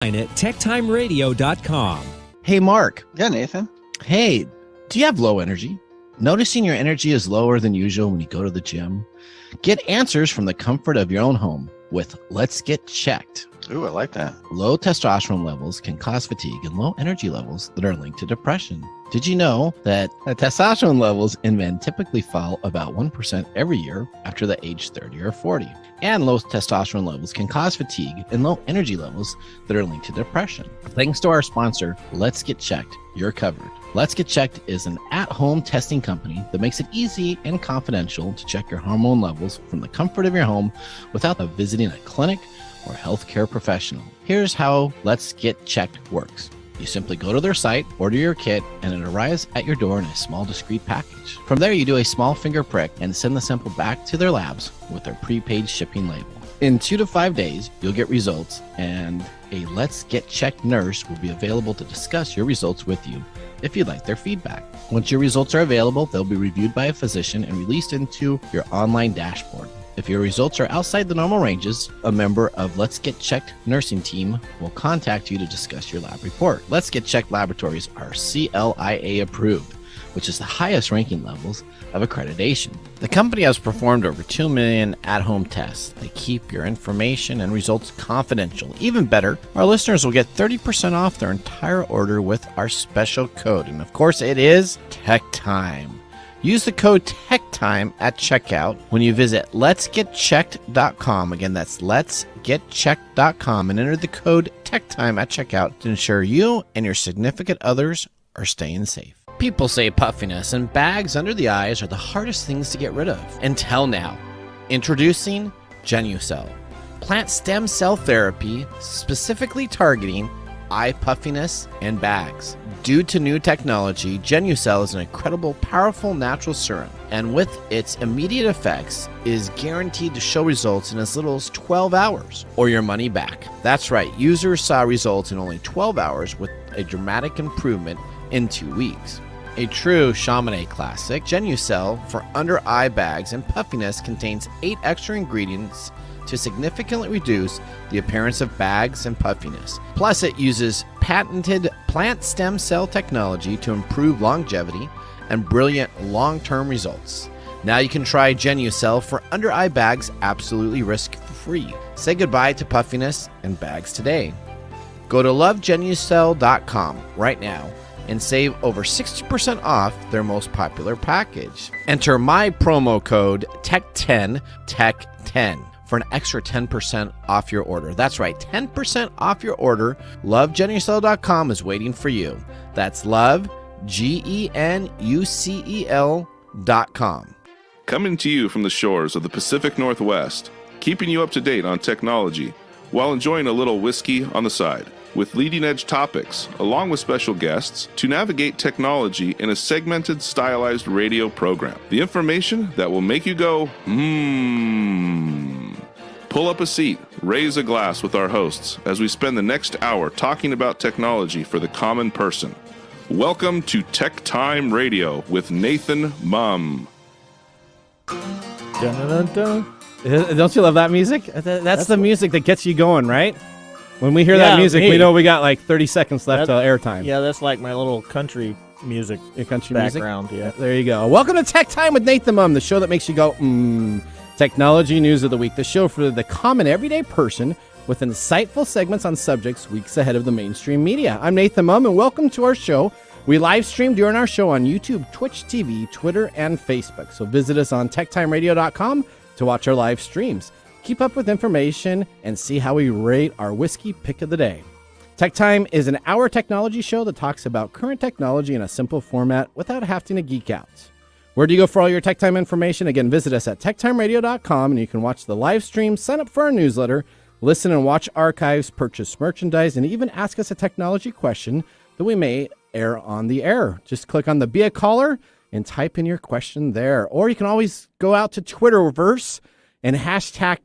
at techtimeradio.com. Hey, Mark. Yeah, Nathan. Hey, do you have low energy? Noticing your energy is lower than usual when you go to the gym? Get answers from the comfort of your own home with Let's Get Checked. Ooh, I like that. Low testosterone levels can cause fatigue, and low energy levels that are linked to depression. Did you know that testosterone levels in men typically fall about 1% every year after the age 30 or 40? And low testosterone levels can cause fatigue and low energy levels that are linked to depression. Thanks to our sponsor, Let's Get Checked, you're covered. Let's Get Checked is an at-home testing company that makes it easy and confidential to check your hormone levels from the comfort of your home without visiting a clinic or healthcare professional. Here's how Let's Get Checked works. You simply go to their site, order your kit, and it arrives at your door in a small discreet package. From there, you do a small finger prick and send the sample back to their labs with their prepaid shipping label. In 2 to 5 days, you'll get results, and a Let's Get Checked nurse will be available to discuss your results with you if you'd like their feedback. Once your results are available, they'll be reviewed by a physician and released into your online dashboard. If your results are outside the normal ranges, a member of Let's Get Checked nursing team will contact you to discuss your lab report. Let's Get Checked laboratories are CLIA approved, which is the highest ranking levels of accreditation. The company has performed over 2 million at-home tests. They keep your information and results confidential. Even better, our listeners will get 30% off their entire order with our special code. And of course, it is TechTime. Use the code TechTime at checkout when you visit letsgetchecked.com. Again, that's letsgetchecked.com, and enter the code TechTime at checkout to ensure you and your significant others are staying safe. People say puffiness and bags under the eyes are the hardest things to get rid of. Until now. Introducing Genusel, plant stem cell therapy specifically targeting eye puffiness and bags. Due to new technology, Genusel is an incredible, powerful natural serum, and with its immediate effects, is guaranteed to show results in as little as 12 hours, or your money back. That's right, users saw results in only 12 hours with a dramatic improvement in 2 weeks. A true Chamonix classic, Genusel for under-eye bags and puffiness contains 8 extra ingredients to significantly reduce the appearance of bags and puffiness. Plus, it uses patented plant stem cell technology to improve longevity and brilliant long-term results. Now you can try Genusel for under-eye bags absolutely risk-free. Say goodbye to puffiness and bags today. Go to lovegenusel.com right now and save over 60% off their most popular package. Enter my promo code TECH10, TECH10. for an extra 10% off your order. That's right, 10% off your order. LoveGenusel.com is waiting for you. That's love, GENUCEL.com. Coming to you from the shores of the Pacific Northwest, keeping you up to date on technology while enjoying a little whiskey on the side, with leading-edge topics, along with special guests, to navigate technology in a segmented, stylized radio program. The information that will make you go, Pull up a seat, raise a glass with our hosts as we spend the next hour talking about technology for the common person. Welcome to TechTime Radio with Nathan Mumm. Dun-dun-dun-dun. Don't you love that music? That's the music that gets you going, right? When we hear that music, we know we got like 30 seconds left to airtime. Yeah, that's like my little country music background. Yeah, there you go. Welcome to Tech Time with Nathan Mumm, the show that makes you go, Technology news of the week, the show for the common everyday person with insightful segments on subjects weeks ahead of the mainstream media. I'm Nathan Mumm, and welcome to our show. We live stream during our show on YouTube, Twitch TV, Twitter, and Facebook. So visit us on techtimeradio.com to watch our live streams. Keep up with information and see how we rate our whiskey pick of the day. Tech Time is an hour technology show that talks about current technology in a simple format without having to geek out. Where do you go for all your Tech Time information? Again, visit us at techtimeradio.com, and you can watch the live stream, sign up for our newsletter, listen and watch archives, purchase merchandise, and even ask us a technology question that we may air on the air. Just click on the Be a Caller and type in your question there. Or you can always go out to Twitterverse and hashtag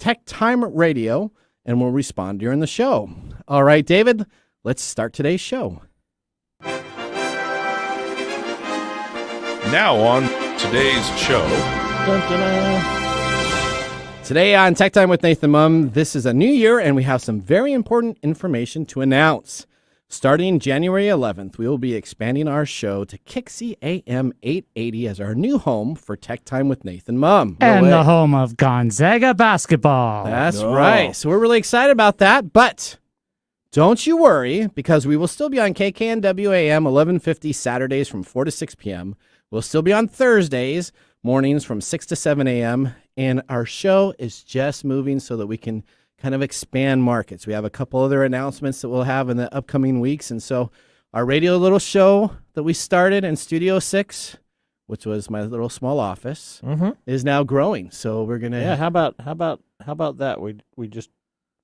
TechTime Radio, and we'll respond during the show. All right, David, let's start today's show. Now on today's show. Dun-dun-dun. Today on Tech Time with Nathan Mumm, this is a new year, and we have some very important information to announce. Starting January 11th, we will be expanding our show to Kixie AM 880 as our new home for Tech Time with Nathan Mumm. And the home of Gonzaga basketball. That's right. So we're really excited about that, but don't you worry, because we will still be on KKNW AM 1150 Saturdays from 4 to 6 p.m. We'll still be on Thursdays mornings from 6 to 7 a.m., and our show is just moving so that we can kind of expand markets. We have a couple other announcements that we'll have in the upcoming weeks, and so our radio little show that we started in Studio 6, which was my little small office, is now growing. So we're gonna how about that? We just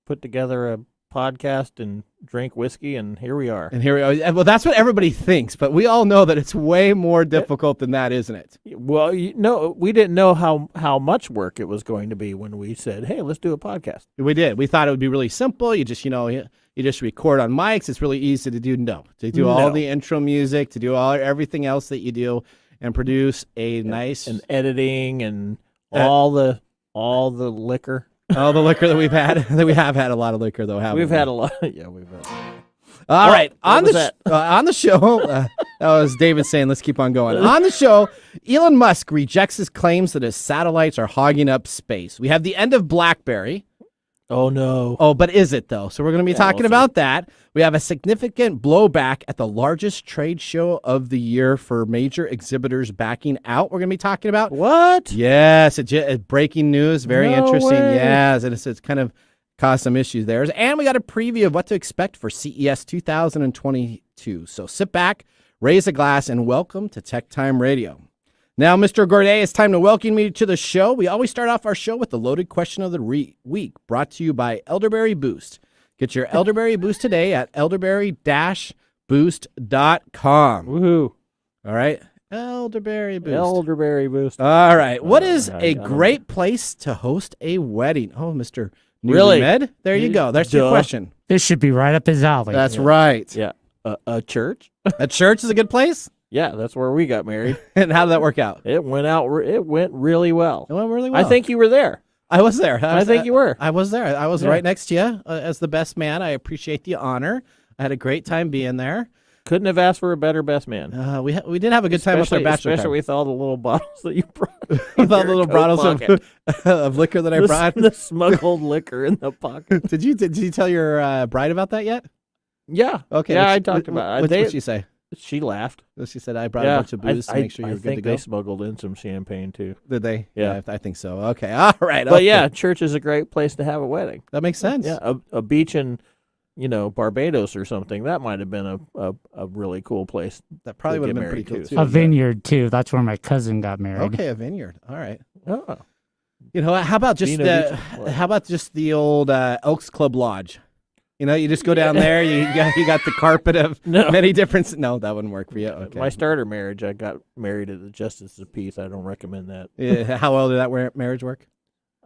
put together a podcast and drink whiskey, and here we are. And here we are. Well, that's what everybody thinks, but we all know that it's way more difficult than that, isn't it? Well, we didn't know how much work it was going to be when we said, "Hey, let's do a podcast." We did. We thought it would be really simple. You just, you just record on mics. It's really easy to do. To do all the intro music, to do everything else that you do, and produce a nice and editing and all the liquor. All the liquor that we've had. We have had a lot of liquor, though, haven't we? We've had a lot. Yeah, we've had. All right. On the show, that was David saying, let's keep on going. On the show, Elon Musk rejects his claims that his satellites are hogging up space. We have the end of Blackberry. Oh, no. Oh, but is it, though? So we're going to be talking about that. We have a significant blowback at the largest trade show of the year for major exhibitors backing out. We're going to be talking about. What? Yes, breaking news. Very interesting. Way. Yes, and it's kind of caused some issues there. And we got a preview of what to expect for CES 2022. So sit back, raise a glass, and welcome to Tech Time Radio. Now, Mr. Gourdet, it's time to welcome you to the show. We always start off our show with the loaded question of the week, brought to you by Elderberry Boost. Get your Elderberry Boost today at elderberry-boost.com. Woohoo. All right. Elderberry Boost. Elderberry Boost. All right. What is a great place to host a wedding? Oh, Mr. Newlywed. There you go. That's your question. This should be right up his alley. That's right. Yeah. A church? A church is a good place? Yeah, that's where we got married. And how did that work out? It went really well. It went really well. I think you were there. I was there. I think you were. I was there. I was right next to you as the best man. I appreciate the honor. I had a great time being there. Couldn't have asked for a better best man. We did have a good time with our bachelor especially with all the little bottles that you brought. With all the little bottles of liquor that I brought. The smuggled liquor in the pocket. Did you tell your bride about that yet? Yeah. Okay. Yeah, I talked about it. What did she say? She laughed. She said, I brought a bunch of booze to make sure you were good to go. I think they smuggled in some champagne, too. Did they? Yeah. I think so. Okay. All right. But yeah, church is a great place to have a wedding. That makes sense. Yeah. A beach in, Barbados or something. That might have been a really cool place. That probably would have been pretty cool, too. A vineyard, too. That's where my cousin got married. Okay, a vineyard. All right. Oh. How about just the old Elks Club Lodge? You just go down there. You got the carpet of many different. No, that wouldn't work for you. Okay. My starter marriage, I got married at the Justice of Peace. I don't recommend that. Yeah, how well did that marriage work?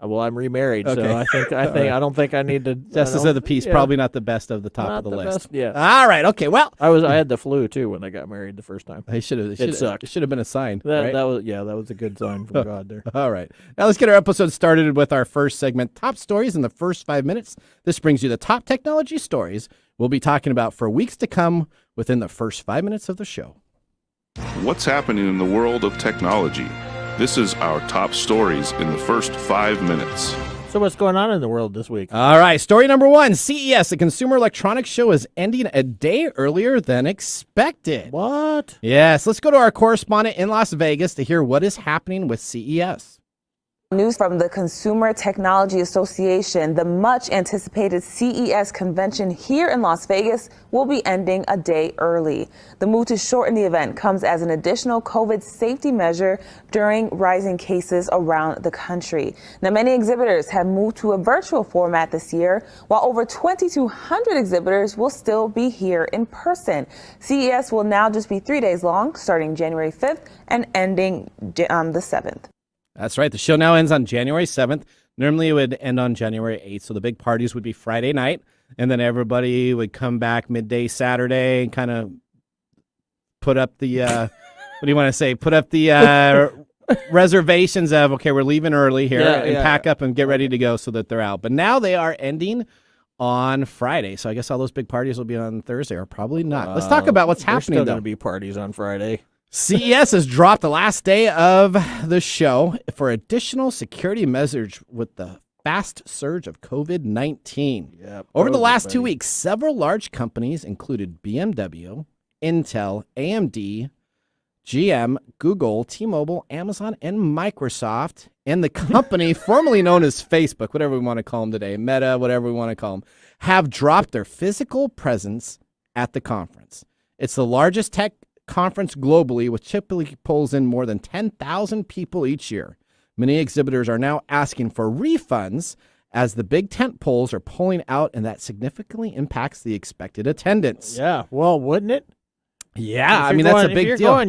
Well, I'm remarried, okay. So I don't think I need to. Justice of the Peace, probably not the best of the top of the list. Best, yeah. All right. Okay. Well, I had the flu too when I got married the first time. It sucked. It should have been a sign. That was a good sign from God there. All right. Now let's get our episode started with our first segment, Top Stories in the First 5 Minutes. This brings you the top technology stories we'll be talking about for weeks to come within the first 5 minutes of the show. What's happening in the world of technology? This is our top stories in the first 5 minutes. So what's going on in the world this week? All right, story number one. CES, the Consumer Electronics Show, is ending a day earlier than expected. What? Yes, let's go to our correspondent in Las Vegas to hear what is happening with CES. News from the Consumer Technology Association. The much anticipated CES convention here in Las Vegas will be ending a day early. The move to shorten the event comes as an additional COVID safety measure during rising cases around the country. Now, many exhibitors have moved to a virtual format this year, while over 2,200 exhibitors will still be here in person. CES will now just be 3 days long, starting January 5th and ending the 7th. That's right. The show now ends on January 7th. Normally it would end on January 8th. So the big parties would be Friday night. And then everybody would come back midday Saturday and kind of put up the, what do you want to say? Put up the reservations of, okay, we're leaving early here and pack yeah. up and get ready to go so that they're out. But now they are ending on Friday. So I guess all those big parties will be on Thursday, or probably not. Let's talk about what's happening, There's still though. going to be parties on Friday. CES has dropped the last day of the show for additional security measures with the fast surge of COVID-19. Yep, Over the last 2 buddy. weeks, several large companies included BMW, Intel, AMD, GM, Google, T-Mobile, Amazon, and Microsoft, and the company formerly known as Facebook, whatever we want to call them today, Meta, whatever we want to call them, have dropped their physical presence at the conference. It's the largest tech conference globally, which typically pulls in more than 10,000 people each year. Many exhibitors are now asking for refunds as the big tent poles are pulling out, and that significantly impacts the expected attendance. Yeah, well, wouldn't it? Yeah, I If mean, you're that's a going- big if you're deal. Going,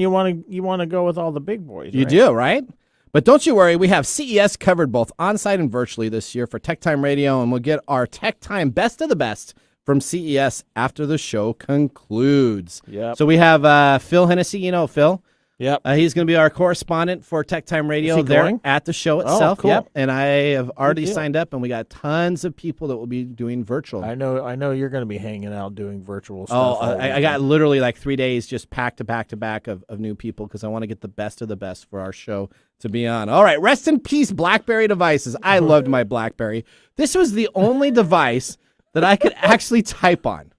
you want to go with all the big boys. You right? do, right? But don't you worry, we have CES covered both on-site and virtually this year for TechTime Radio, and we'll get our TechTime Best of the Best from CES after the show concludes. Yep. So we have Phil Hennessy. You know Phil. Yep. He's going to be our correspondent for TechTime Radio he there going? at the show itself. cool. Yep. And I have already deal. signed up, and we got tons of people that will be doing virtual. I know you're going to be hanging out doing virtual Oh, stuff. all I got weekend. literally like 3 days just packed to back to back of new people because I want to get the best of the best for our show to be on. All right, rest in peace, BlackBerry devices. I loved my BlackBerry. This was the only device that I could actually type on.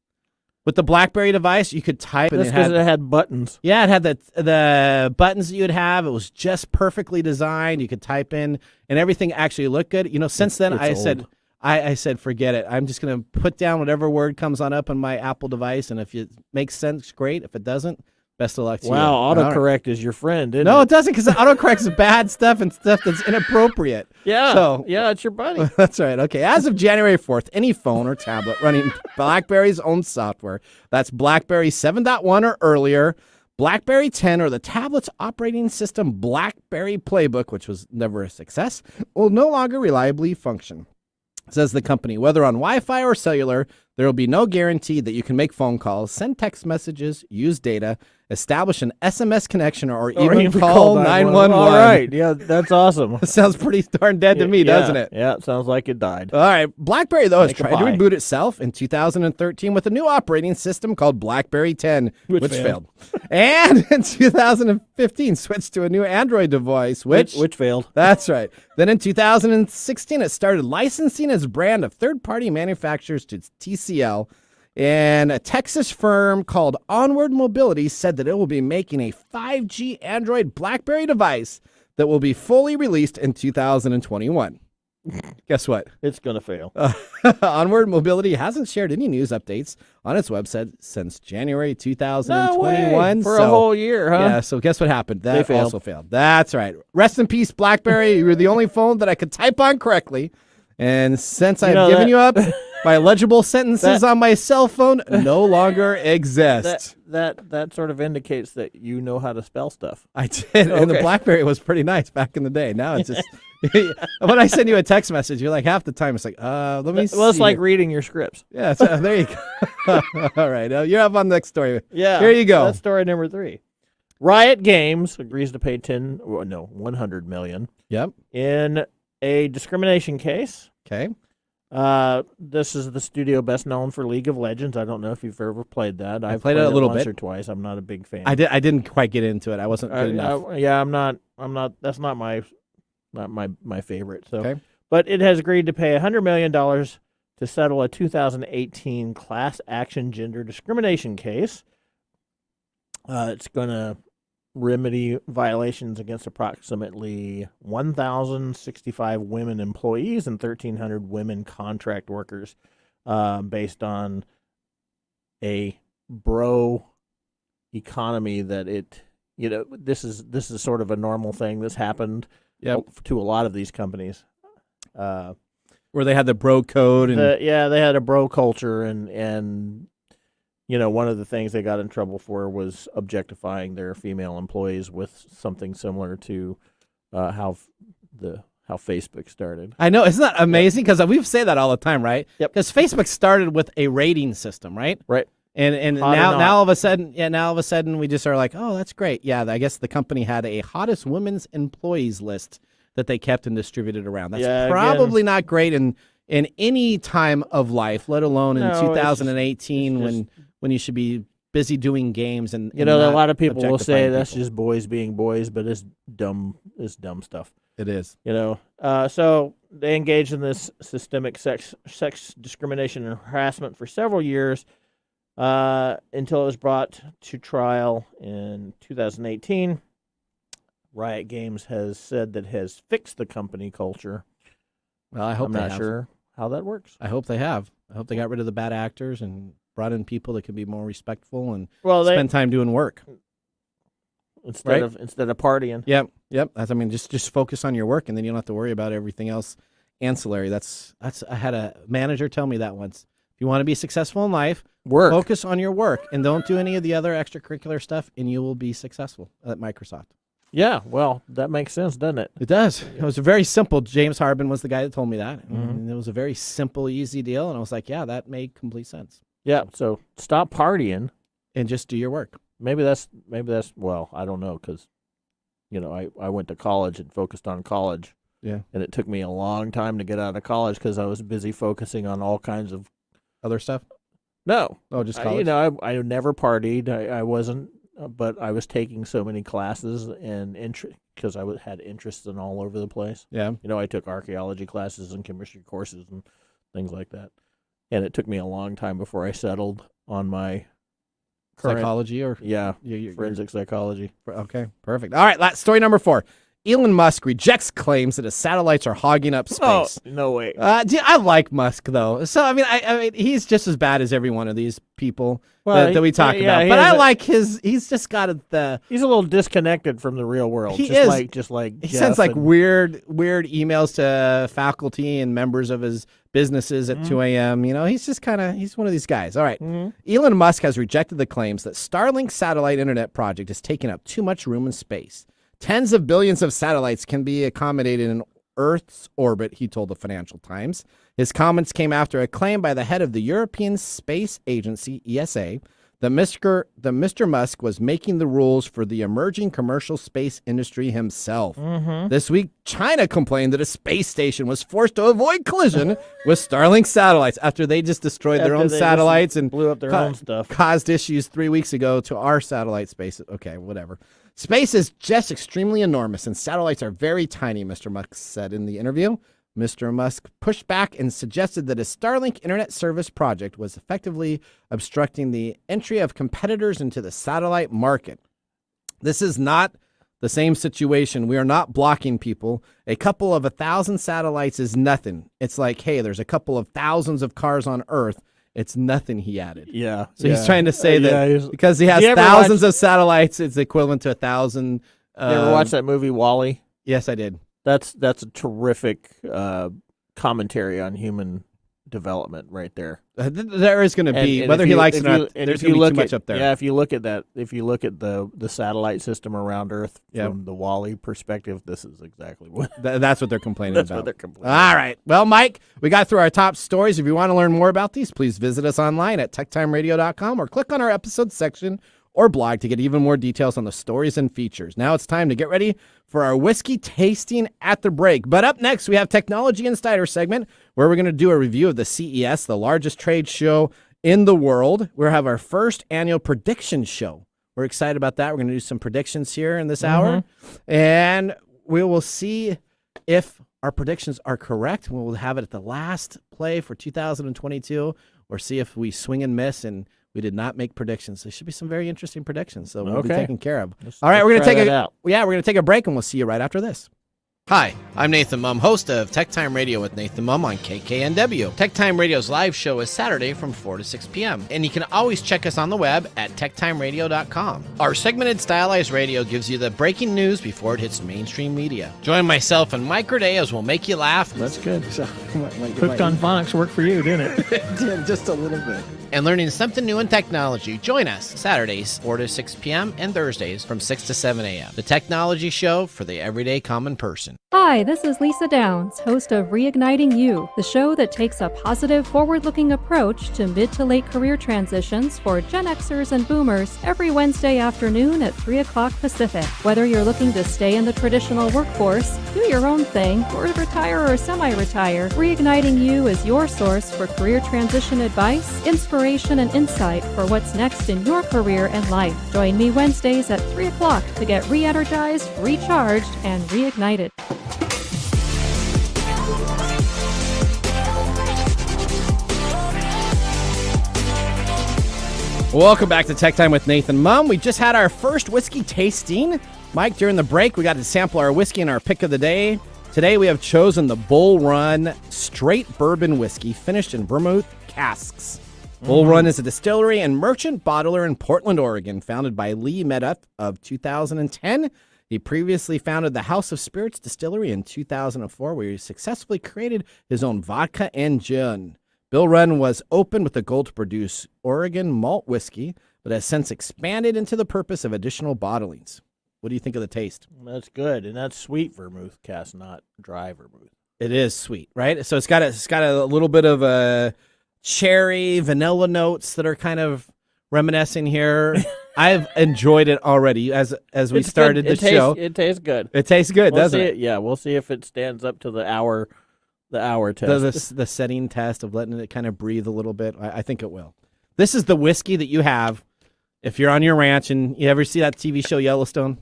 With the BlackBerry device, you could type, and That's it because had it had buttons. yeah, it had the buttons that you would have. It was just perfectly designed. You could type in, and everything actually looked good. You know, since then, It's old. I said, forget it. I'm just going to put down whatever word comes on up on my Apple device, and if it makes sense, great. If it doesn't, best of luck to you. Wow, All right. autocorrect is your friend, isn't No, it? it doesn't, because autocorrect is bad stuff and stuff that's inappropriate. Yeah, So- yeah, it's your buddy. That's right. Okay. As of January 4th, any phone or tablet running BlackBerry's own software, that's BlackBerry 7.1 or earlier, BlackBerry 10, or the tablet's operating system BlackBerry Playbook, which was never a success, will no longer reliably function. Says the company, whether on Wi-Fi or cellular, there will be no guarantee that you can make phone calls, send text messages, use data, establish an SMS connection, or even call 911. All right, yeah, that's awesome. That sounds pretty darn dead to me, doesn't it? Yeah, it sounds like it died. All right. BlackBerry, though, has Make a tried to buy. reboot itself in 2013 with a new operating system called BlackBerry 10, which failed. And in 2015, switched to a new Android device, which failed. That's right. Then in 2016, it started licensing its brand of third-party manufacturers to TCL. And a Texas firm called Onward Mobility said that it will be making a 5G Android BlackBerry device that will be fully released in 2021. Guess what? It's gonna fail. Onward Mobility hasn't shared any news updates on its website since January 2021. No way. For so, a whole year, huh? Yeah, so guess what happened? They That failed. also failed. That's right. Rest in peace, BlackBerry. You were the only phone that I could type on correctly. And since I've know given that- you up, my legible sentences That- on my cell phone no longer exist. That sort of indicates that you know how to spell stuff. I did, and the Okay. BlackBerry was pretty nice back in the day. Now it's just when I send you a text message, you're like half the time it's like, let me see. Well, it's like here. reading your scripts. Yeah, so there you go. All right, you're up on the next story. Yeah. Here you go. That's story number 3. Riot Games agrees to pay $100 million Yep. in a discrimination case. Okay. This is the studio best known for League of Legends. I don't know if you've ever played that. I've played it a little once bit. or twice. I'm not a big fan. I didn't quite get into it. I wasn't good enough. I'm not. That's not my favorite. So, Okay. but it has agreed to pay $100 million to settle a 2018 class action gender discrimination case. It's going to remedy violations against approximately 1,065 women employees and 1,300 women contract workers, based on a bro economy that this is sort of a normal thing that's happened to a lot of these companies. Where they had the bro code and They had a bro culture, and one of the things they got in trouble for was objectifying their female employees with something similar to how Facebook started. I know, isn't that amazing? Because we say that all the time, right? Yep. Because Facebook started with a rating system, right? Right. And Hot or now not. all of a sudden we just are like, oh, that's great. Yeah, I guess the company had a hottest women's employees list that they kept and distributed around. That's probably not great in any time of life, let alone in 2018 when you should be busy doing games and a lot of people will say objectifying that's people. just boys being boys, but it's dumb stuff. It is. So they engaged in this systemic sex discrimination and harassment for several years until it was brought to trial in 2018. Riot Games has said that has fixed the company culture. Well, I hope I'm not sure how that works. I hope they have. I hope they got rid of the bad actors and brought in people that can be more respectful and spend time doing work instead of partying. Yep. Just focus on your work, and then you don't have to worry about everything else ancillary. That's. I had a manager tell me that once. If you want to be successful in life, focus on your work, and don't do any of the other extracurricular stuff, and you will be successful at Microsoft. Yeah, well, that makes sense, doesn't it? It does. It was a very simple. James Harbin was the guy that told me that. And it was a very simple, easy deal, and I was like, yeah, that made complete sense. Yeah, so stop partying and just do your work. Maybe that's well, I don't know, because I went to college and focused on college. Yeah. And it took me a long time to get out of college because I was busy focusing on all kinds of other stuff. No. Oh, just college. I never partied. I wasn't, but I was taking so many classes and because I had interests in all over the place. Yeah. I took archaeology classes and chemistry courses and things like that. And it took me a long time before I settled on my psychology or forensic psychology. Okay, perfect. All right, story number 4. Elon Musk rejects claims that his satellites are hogging up space. Oh, no way. I like Musk though. So I mean, he's just as bad as every one of these people that we talk about. But I like his. He's just got he's a little disconnected from the real world. He just like he Jeff sends like weird emails to faculty and members of his businesses at 2 a.m. He's just he's one of these guys. All right. Elon Musk has rejected the claims that Starlink satellite internet project is taking up too much room in space. Tens of billions of satellites can be accommodated in Earth's orbit, he told the Financial Times. His comments came after a claim by the head of the European Space Agency, ESA, that Mr. Musk was making the rules for the emerging commercial space industry himself. This week, China complained that a space station was forced to avoid collision with Starlink satellites after they just destroyed their own satellites and blew up their own stuff. Caused issues 3 weeks ago to our satellite space. Okay, whatever. Space is just extremely enormous, and satellites are very tiny, Mr. Musk said in the interview. Mr. Musk pushed back and suggested that his Starlink internet service project was effectively obstructing the entry of competitors into the satellite market. This is not the same situation. We are not blocking people. A couple of 1,000 satellites is nothing. It's like, hey, there's a couple of thousands of cars on Earth. It's nothing, he added. Yeah. So he's trying to say that because he has thousands of satellites, it's equivalent to 1,000. You ever watch that movie WALL-E? Yes, I did. That's a terrific commentary on human development right there. There is going to be, whether he likes it or not, there's going to be too much up there. Yeah, if you look at that, if you look at the satellite system around Earth from the WALL-E perspective, this is exactly what that's what they're complaining about. That's what they're complaining All right. Well, Mike, we got through our top stories. If you want to learn more about these, please visit us online at techtimeradio.com or click on our episode section or blog to get even more details on the stories and features. Now it's time to get ready for our whiskey tasting at the break. But up next, we have Technology Insider segment where we're going to do a review of the CES, the largest trade show in the world. We'll have our first annual prediction show. We're excited about that. We're going to do some predictions here in this hour, and we will see if our predictions are correct. We'll have it at the last play for 2022 or see if we swing and miss and we did not make predictions. There should be some very interesting predictions, so we'll be taken care of. All right, we're going to take a break, and we'll see you right after this. Hi, I'm Nathan Mumm, host of TechTime Radio with Nathan Mumm on KKNW. TechTime Radio's live show is Saturday from 4 to 6 p.m., and you can always check us on the web at techtimeradio.com. Our segmented stylized radio gives you the breaking news before it hits mainstream media. Join myself and Mike Corday as we'll make you laugh. That's good. So, Hooked on Phonics worked for you, didn't it? It did, just a little bit. and learning something new in technology. Join us Saturdays 4 to 6 p.m. and Thursdays from 6 to 7 a.m. The Technology Show for the everyday common person. Hi, this is Lisa Downs, host of Reigniting You, the show that takes a positive, forward-looking approach to mid to late career transitions for Gen Xers and Boomers every Wednesday afternoon at 3 o'clock Pacific. Whether you're looking to stay in the traditional workforce, do your own thing, or retire or semi-retire, Reigniting You is your source for career transition advice, inspiration, and insight for what's next in your career and life. Join me Wednesdays at 3 o'clock to get re-energized, recharged, and reignited. Welcome back to Tech Time with Nathan Mumm. We just had our first whiskey tasting. Mike, during the break, we got to sample our whiskey and our pick of the day. Today, we have chosen the Bull Run Straight Bourbon Whiskey, finished in vermouth casks. Bull Run is a distillery and merchant bottler in Portland, Oregon, founded by Lee Meduff of 2010. He previously founded the House of Spirits Distillery in 2004, where he successfully created his own vodka and gin. Bull Run was opened with the goal to produce Oregon malt whiskey, but has since expanded into the purpose of additional bottlings. What do you think of the taste? That's good, and that's sweet vermouth cast, not dry vermouth. It is sweet, right? So it's got a little bit of a cherry, vanilla notes that are kind of reminiscing here. I've enjoyed it already as we started the show. It tastes good. It tastes good, doesn't it? Yeah, we'll see if it stands up to the hour test. The setting test of letting it kind of breathe a little bit. I think it will. This is the whiskey that you have if you're on your ranch. And you ever see that TV show Yellowstone?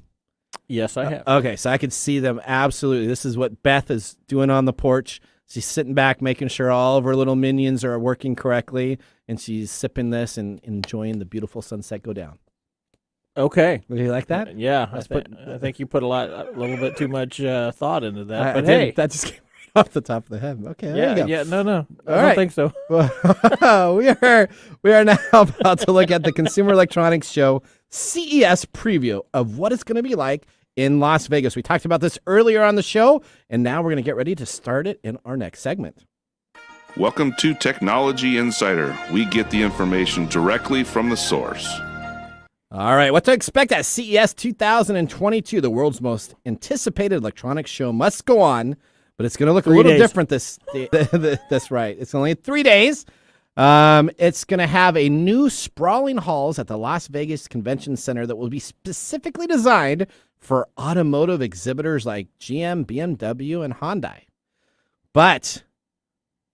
Yes, I have. Okay, so I could see them absolutely. This is what Beth is doing on the porch. She's sitting back, making sure all of her little minions are working correctly, and she's sipping this and enjoying the beautiful sunset go down. Okay. Do you like that? Yeah, I think you put a little bit too much thought into that. But hey, that just came right off the top of the head. Okay, there you go. Yeah, no, I All don't right. think so. we are now about to look at the Consumer Electronics Show CES preview of what it's going to be like in Las Vegas. We talked about this earlier on the show, and now we're going to get ready to start it in our next segment. Welcome to Technology Insider. We get the information directly from the source. All right, what to expect at CES 2022, the world's most anticipated electronics show must go on, but it's going to look a little different this right. It's only 3 days. It's going to have a new sprawling halls at the Las Vegas Convention Center that will be specifically designed for automotive exhibitors like GM, BMW, and Hyundai. But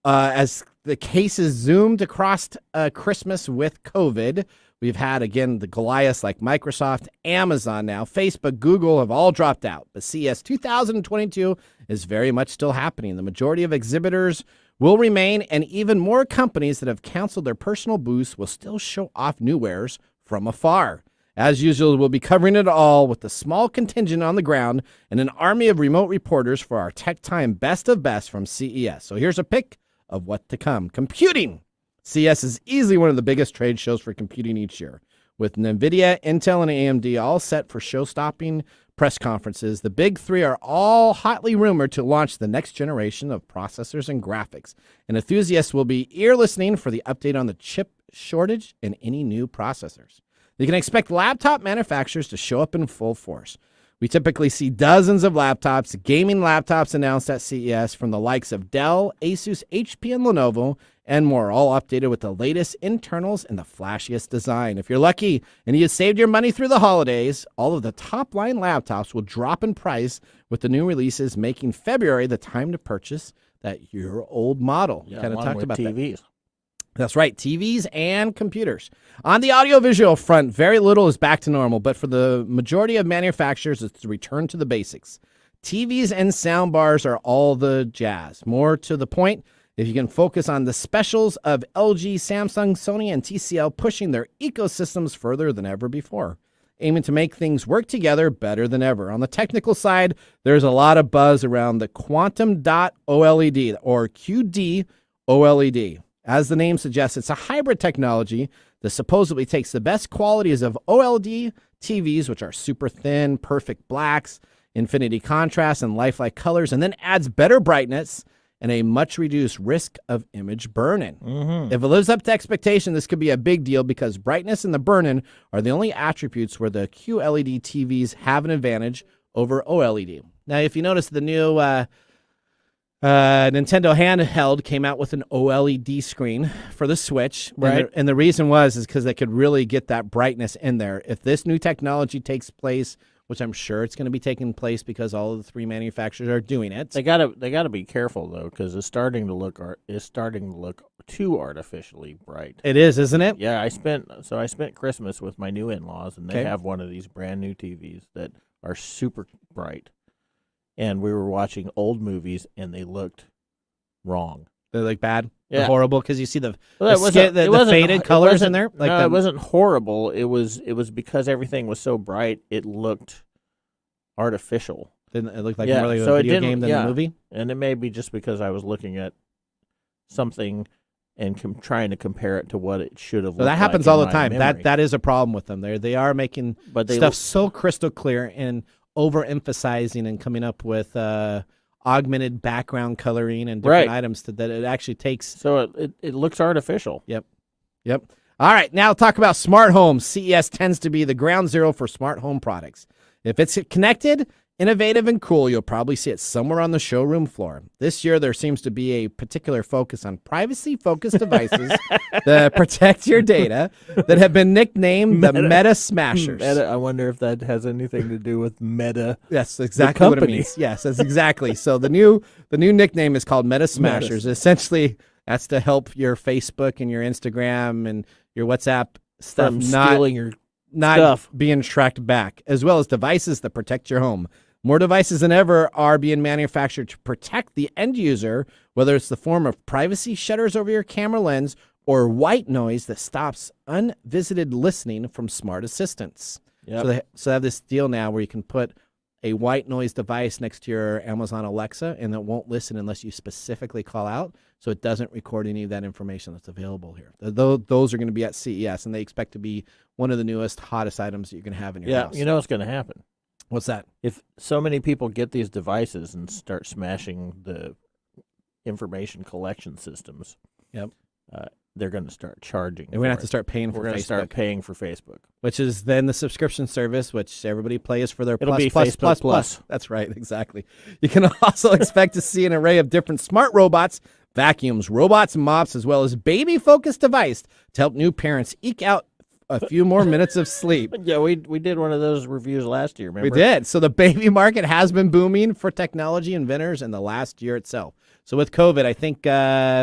as the cases zoomed across Christmas with COVID, we've had, again, the Goliaths like Microsoft, Amazon now, Facebook, Google have all dropped out. But CES 2022 is very much still happening. The majority of exhibitors will remain, and even more companies that have canceled their personal booths will still show off new wares from afar. As usual, we'll be covering it all with a small contingent on the ground and an army of remote reporters for our Tech Time Best of Best from CES. So here's a pick of what to come. Computing. CES is easily one of the biggest trade shows for computing each year. With NVIDIA, Intel, and AMD all set for show-stopping press conferences, the big three are all hotly rumored to launch the next generation of processors and graphics. And enthusiasts will be ear-listening for the update on the chip shortage and any new processors. You can expect laptop manufacturers to show up in full force. We typically see dozens of laptops, gaming laptops announced at CES from the likes of Dell, Asus, HP, and Lenovo, and more, all updated with the latest internals and the flashiest design. If you're lucky and you saved your money through the holidays, all of the top-line laptops will drop in price with the new releases, making February the time to purchase that year-old model. Yeah, kind of talked about TVs. That. That's right, TVs and computers. On the audiovisual front, very little is back to normal, but for the majority of manufacturers, it's to return to the basics. TVs and soundbars are all the jazz. More to the point, if you can focus on the specials of LG, Samsung, Sony, and TCL pushing their ecosystems further than ever before, aiming to make things work together better than ever. On the technical side, there's a lot of buzz around the Quantum Dot OLED, or QD OLED. As the name suggests, it's a hybrid technology that supposedly takes the best qualities of OLED TVs, which are super thin, perfect blacks, infinity contrast, and lifelike colors, and then adds better brightness and a much reduced risk of image burn-in. Mm-hmm. If it lives up to expectation, this could be a big deal because brightness and the burn-in are the only attributes where the QLED TVs have an advantage over OLED. Now, if you notice, the new Nintendo handheld came out with an OLED screen for the Switch, Right. And the reason is because they could really get that brightness in there. If this new technology takes place, which I'm sure it's going to be taking place because all of the three manufacturers are doing it. They gotta be careful though, because it's starting to look too artificially bright. It is, isn't it? Yeah, I spent Christmas with my new in-laws, and they Okay. have one of these brand new TVs that are super bright. And we were watching old movies, and they looked wrong. They're like bad, Yeah. they're horrible because you see the Well, the faded colors in there. Like no, the, it wasn't horrible. It was because everything was so bright, it looked artificial. Didn't it look like Yeah, more like so a it video didn't- game than yeah. a movie? And it may be just because I was looking at something and trying to compare it to what it should have. So that happens all the time. That is a problem with them. They are making But they stuff so crystal clear and overemphasizing and coming up with augmented background coloring and different Right. items that it actually takes. So it looks artificial. Yep. All right, now talk about smart homes. CES tends to be the ground zero for smart home products. If it's connected, innovative, and cool, you'll probably see it somewhere on the showroom floor. This year, there seems to be a particular focus on privacy-focused devices that protect your data that have been nicknamed the Meta Smashers. Meta, I wonder if that has anything to do with Meta. Yes, exactly what it company. means. Yes, that's exactly. So the new nickname is called Meta Smashers. Essentially, that's to help your Facebook and your Instagram and your WhatsApp stuff From not stealing your not stuff. being tracked back, as well as devices that protect your home. More devices than ever are being manufactured to protect the end user, whether it's the form of privacy shutters over your camera lens or white noise that stops unvisited listening from smart assistants. Yep. So they have this deal now where you can put a white noise device next to your Amazon Alexa, and it won't listen unless you specifically call out, so it doesn't record any of that information that's available here. Those are going to be at CES, and they expect to be one of the newest, hottest items that you can have in your house. You know what's going to happen? What's that? If so many people get these devices and start smashing the information collection systems, Yep. they're going to start charging. And we're going to have to start paying for We're going to Facebook, start paying for Facebook. which is then the subscription service, which everybody pays for their It'll be plus. Facebook Plus. That's right, exactly. You can also expect to see an array of different smart robots, vacuums, robots, and mops, as well as baby-focused device to help new parents eke out a few more minutes of sleep. Yeah, we did one of those reviews last year, remember? We did. So the baby market has been booming for technology inventors in the last year itself. So with COVID, I think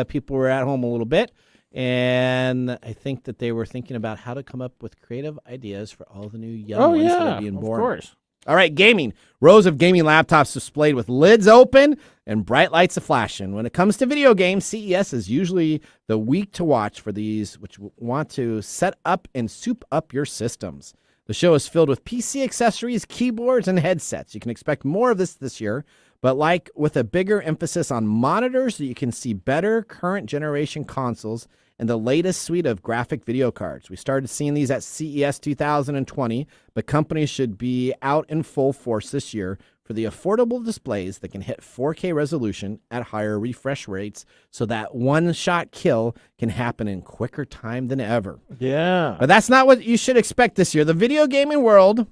people were at home a little bit, and I think that they were thinking about how to come up with creative ideas for all the new young ones that are being born. Of course. All right, gaming. Rows of gaming laptops displayed with lids open and bright lights flashing. When it comes to video games, CES is usually the week to watch for these which want to set up and soup up your systems. The show is filled with PC accessories, keyboards, and headsets. You can expect more of this year, but like with a bigger emphasis on monitors so you can see better current generation consoles and the latest suite of graphic video cards. We started seeing these at CES 2020, but companies should be out in full force this year for the affordable displays that can hit 4K resolution at higher refresh rates so that one-shot kill can happen in quicker time than ever. Yeah. But that's not what you should expect this year. The video gaming world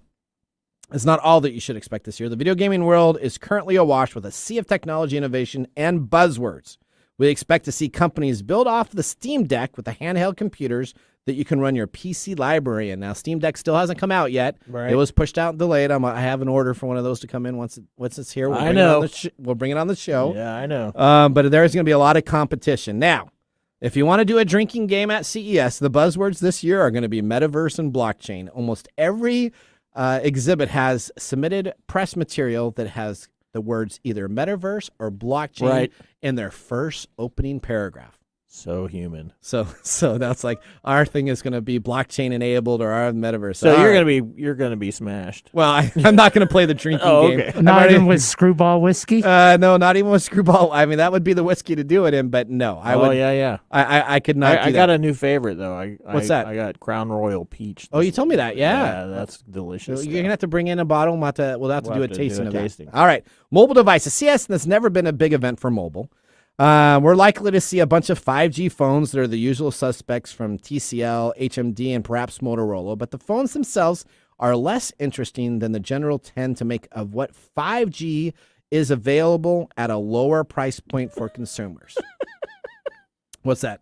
is not all that you should expect this year. The video gaming world is currently awash with a sea of technology innovation and buzzwords. We expect to see companies build off the Steam Deck with the handheld computers that you can run your PC library in. Now, Steam Deck still hasn't come out yet. Right. It was pushed out and delayed. I have an order for one of those to come in once it's here. We'll I bring know. we'll bring it on the show. Yeah, I know. But there's going to be a lot of competition. Now, if you want to do a drinking game at CES, the buzzwords this year are going to be metaverse and blockchain. Almost every exhibit has submitted press material that has the words either metaverse or blockchain in their first opening paragraph. So human. So that's like our thing is going to be blockchain enabled or our metaverse. So All you're right. gonna be smashed. Well, I'm not going to play the drinking game. Okay. Not even with screwball whiskey? No, not even with screwball. I mean, that would be the whiskey to do it in, but no, I would. Yeah. I could not. I got a new favorite though. What's that? I got Crown Royal Peach. Oh, you told me that. Yeah. That's delicious. You're gonna have to bring in a bottle. We'll have to do a tasting of that. tasting. All right, mobile devices. CES has never been a big event for mobile. We're likely to see a bunch of 5G phones that are the usual suspects from TCL, HMD, and perhaps Motorola, but the phones themselves are less interesting than the general tend to make of what 5G is available at a lower price point for consumers. What's that?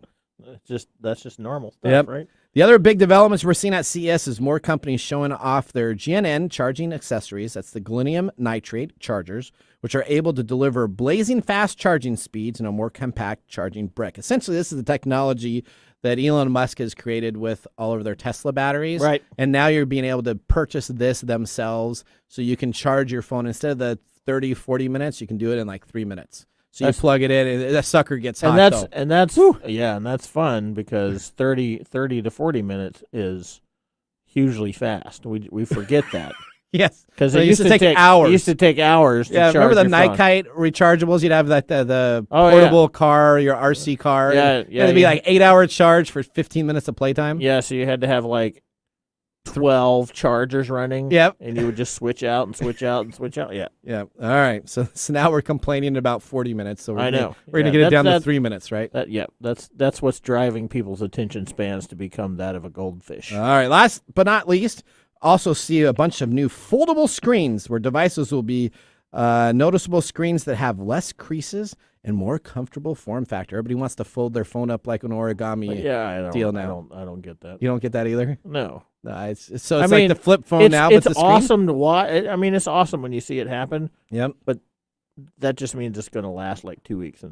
That's just normal stuff, right? The other big developments we're seeing at CES is more companies showing off their Gnn Charging Accessories. That's the gallium nitrate chargers, which are able to deliver blazing fast charging speeds and a more compact charging brick. Essentially, this is the technology that Elon Musk has created with all of their Tesla batteries. Right. And now you're being able to purchase this themselves so you can charge your phone. Instead of the 30, 40 minutes, you can do it in like 3 minutes. So you plug it in, and that sucker gets hot. And that's fun because 30 to 40 minutes is hugely fast. We forget that. Yes, because it used to take hours. It used to take hours. Yeah, to charge remember the your phone. Nikite rechargeables? You'd have like the portable car, your RC car. Yeah. It'd be like 8-hour charge for 15 minutes of playtime. Yeah, so you had to have like 12 chargers running. Yep. And you would just switch out and switch out and switch out. Yeah. Yeah. All right. So now we're complaining about 40 minutes. So I know. We're going to get it down to 3 minutes, right? That's what's driving people's attention spans to become that of a goldfish. All right. Last but not least, also see a bunch of new foldable screens where devices will be noticeable screens that have less creases and more comfortable form factor. Everybody wants to fold their phone up like an origami deal now. I don't get that. You don't get that either? No. It's like the flip phone now, but the screen. It's awesome to watch. I mean, it's awesome when you see it happen. Yep. But that just means it's going to last like 2 weeks.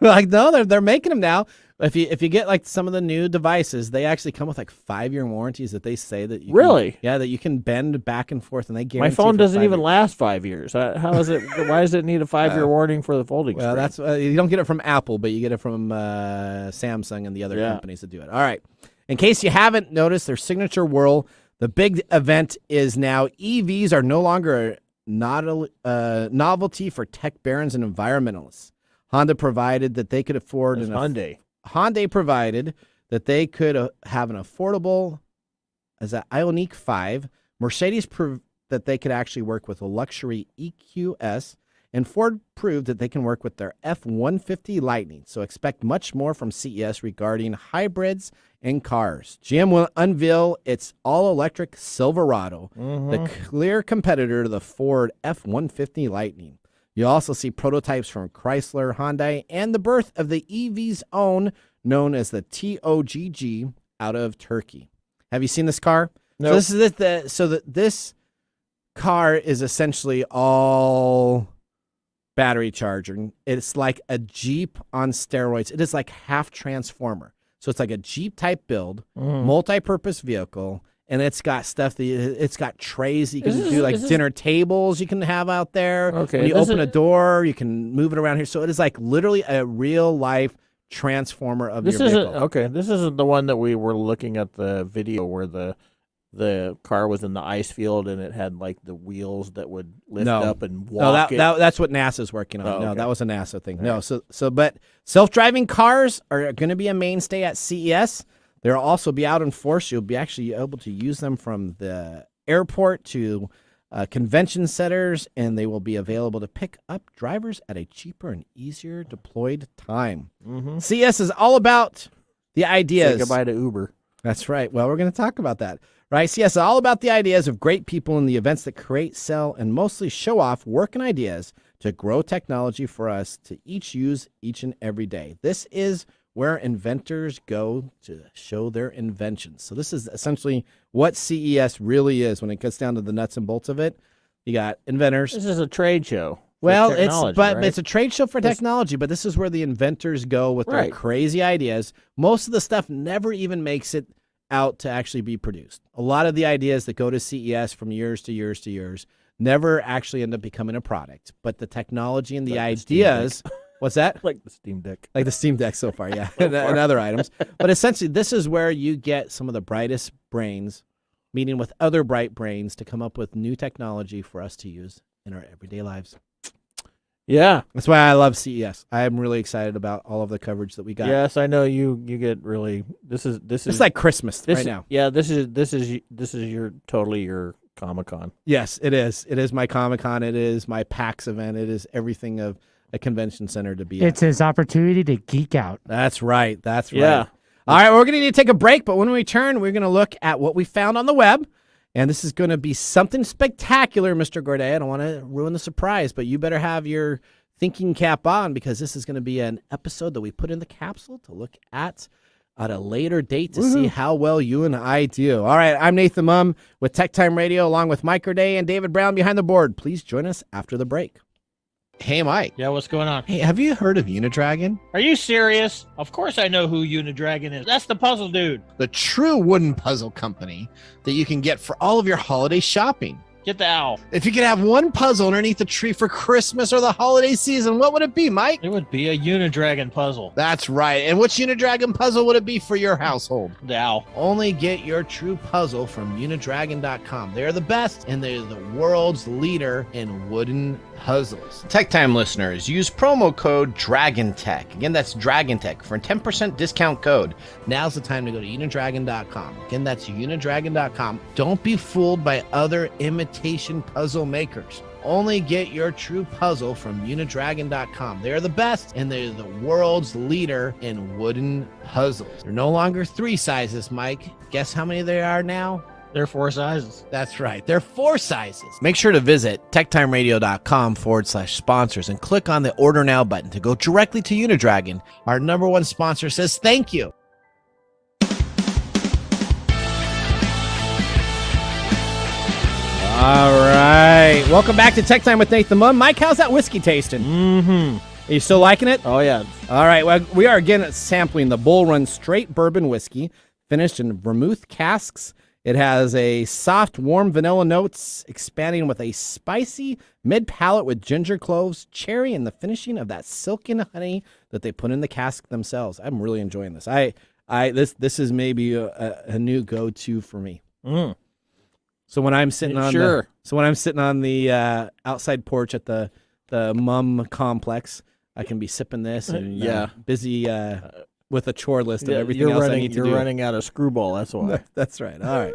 Like, no, they're making them now. If you get like some of the new devices, they actually come with like 5-year warranties that they say that you really, that you can bend back and forth, and they guarantee. My phone doesn't even last 5 years. How is it? Why does it need a 5-year warning for the folding screen? Well, that's you don't get it from Apple, but you get it from Samsung and the other companies that do it. All right. In case you haven't noticed, their signature whirl, the big event is now EVs are no longer a novelty for tech barons and environmentalists. Honda provided that they could afford Hyundai provided that they could have an affordable as an Ioniq 5. Mercedes proved that they could actually work with a luxury EQS, and Ford proved that they can work with their F-150 Lightning. So expect much more from CES regarding hybrids and cars. GM will unveil its all-electric Silverado, the clear competitor to the Ford F-150 Lightning. You'll also see prototypes from Chrysler, Hyundai, and the birth of the EV's own, known as the TOGG, out of Turkey. Have you seen this car? No. So this car is essentially all battery charging. It's like a Jeep on steroids. It is like half Transformer. So it's like a Jeep type build, multi-purpose vehicle. And it's got stuff it's got trays you can do, like dinner tables you can have out there. Okay. When you open a door, you can move it around here. So it is like literally a real life transformer of your vehicle. This isn't the one that we were looking at the video where the car was in the ice field and it had like the wheels that would lift up and walk. No, that's what NASA's working on. Oh, okay. No, that was a NASA thing. All No, right. but self-driving cars are going to be a mainstay at CES. They'll also be out in force. You'll be actually able to use them from the airport to convention centers, and they will be available to pick up drivers at a cheaper and easier deployed time. CES is all about the ideas. Say goodbye to Uber. That's right. Well, we're going to talk about that. Right? CES is all about the ideas of great people in the events that create, sell, and mostly show off work and ideas to grow technology for us to each use each and every day. This is where inventors go to show their inventions. So this is essentially what CES really is when it gets down to the nuts and bolts of it. You got inventors. This is a trade show. Well, right? it's a trade show for technology, but this is where the inventors go with their crazy ideas. Most of the stuff never even makes it out to actually be produced. A lot of the ideas that go to CES from years to years to years never actually end up becoming a product. But the technology and the ideas... What's that? Like the Steam Deck. Like the Steam Deck so far, yeah, and other items. But essentially, this is where you get some of the brightest brains meeting with other bright brains to come up with new technology for us to use in our everyday lives. Yeah. That's why I love CES. I am really excited about all of the coverage that we got. Yes, I know you get really this is It's like Christmas right now. Yeah, this is your Comic-Con. Yes, it is. It is my Comic-Con. It is my PAX event. It is everything of a convention center to be It's at. his opportunity to geek out. That's right. That's right. Yeah. All right, we're going to need to take a break, but when we return, we're going to look at what we found on the web. And this is going to be something spectacular, Mr. Gorday. I don't want to ruin the surprise, but you better have your thinking cap on because this is going to be an episode that we put in the capsule to look at a later date to see how well you and I do. All right, I'm Nathan Mumm with TechTime Radio along with Mike Gorday and David Brown behind the board. Please join us after the break. Hey, Mike. Yeah, what's going on? Hey, have you heard of Unidragon? Are you serious? Of course I know who Unidragon is. That's the puzzle dude. The true wooden puzzle company that you can get for all of your holiday shopping. Get the owl. If you could have one puzzle underneath the tree for Christmas or the holiday season, what would it be, Mike? It would be a Unidragon puzzle. That's right. And which Unidragon puzzle would it be for your household? The owl. Only get your true puzzle from Unidragon.com. They're the best, and they're the world's leader in wooden puzzles. Tech Time listeners, use promo code DRAGONTECH. Again, that's DRAGONTECH for a 10% discount code. Now's the time to go to Unidragon.com. Again, that's Unidragon.com. Don't be fooled by other imitation puzzle makers. Only get your true puzzle from Unidragon.com. They're the best, and they're the world's leader in wooden puzzles. They're no longer 3 sizes, Mike. Guess how many there are now? They're 4 sizes. That's right. They're 4 sizes. Make sure to visit techtimeradio.com/sponsors and click on the Order Now button to go directly to Unidragon. Our #1 sponsor says thank you. All right. Welcome back to Tech Time with Nathan Mumm. Mike, how's that whiskey tasting? Mm-hmm. Are you still liking it? Oh, yeah. All right. Well, we are again sampling the Bull Run Straight Bourbon Whiskey, finished in vermouth casks. It has a soft, warm vanilla notes, expanding with a spicy mid-palate with ginger, cloves, cherry, and the finishing of that silken honey that they put in the cask themselves. I'm really enjoying this. This is maybe a new go-to for me. Mm. So when I'm sitting on the outside porch at the Mumm complex, I can be sipping this and busy with a chore list of everything else I need to do. You're running out of screwball, that's why. That's right. All right.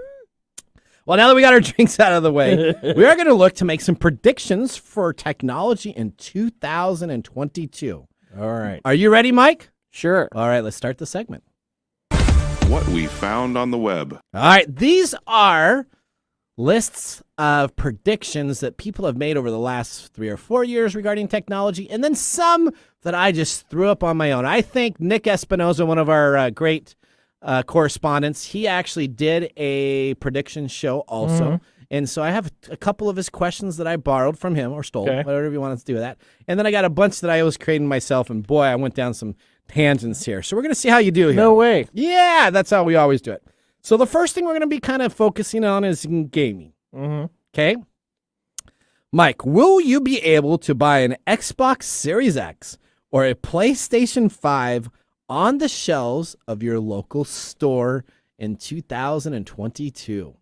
Well, now that we got our drinks out of the way, we are going to look to make some predictions for technology in 2022. All right. Are you ready, Mike? Sure. All right, let's start the segment. What we found on the web. All right, these are lists of predictions that people have made over the last 3 or 4 years regarding technology, and then some that I just threw up on my own. I think Nick Espinoza, one of our great correspondents, he actually did a prediction show also. Mm-hmm. And so I have a couple of his questions that I borrowed from him or stole, whatever you want to do with that. And then I got a bunch that I was creating myself, and boy, I went down some tangents here. So we're going to see how you do here. No way. Yeah, that's how we always do it. So the first thing we're going to be kind of focusing on is gaming. Mm-hmm. Okay? Mike, will you be able to buy an Xbox Series X or a PlayStation 5 on the shelves of your local store in 2022?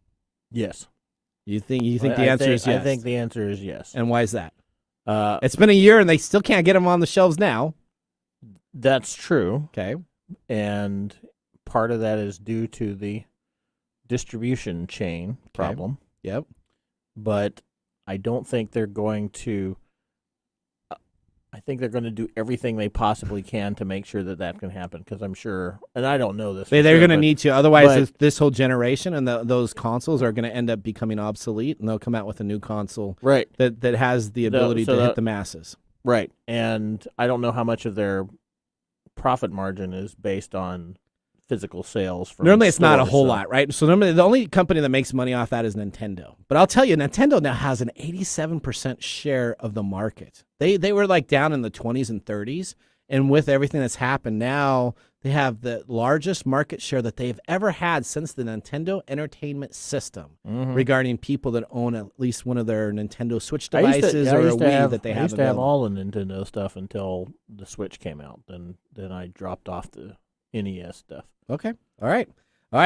Yes. You think the answer is yes? I think the answer is yes. And why is that? It's been a year and they still can't get them on the shelves now. That's true. Okay. And part of that is due to the distribution chain problem. Yep. But I don't think they're going to I think they're going to do everything they possibly can to make sure that can happen, because I'm sure, and I don't know this. They're going to need to. Otherwise, this whole generation and those consoles are going to end up becoming obsolete, and they'll come out with a new console that has the ability to hit the masses. Right. And I don't know how much of their profit margin is based on physical sales. From normally, it's stores, not a whole lot, right? So normally, the only company that makes money off that is Nintendo. But I'll tell you, Nintendo now has an 87% share of the market. They were like down in the 20s and 30s, and with everything that's happened now, they have the largest market share that they've ever had since the Nintendo Entertainment System, regarding people that own at least one of their Nintendo Switch devices or a Wii that they have. I used to have all the Nintendo stuff until the Switch came out. Then I dropped off the NES stuff. Okay. All right.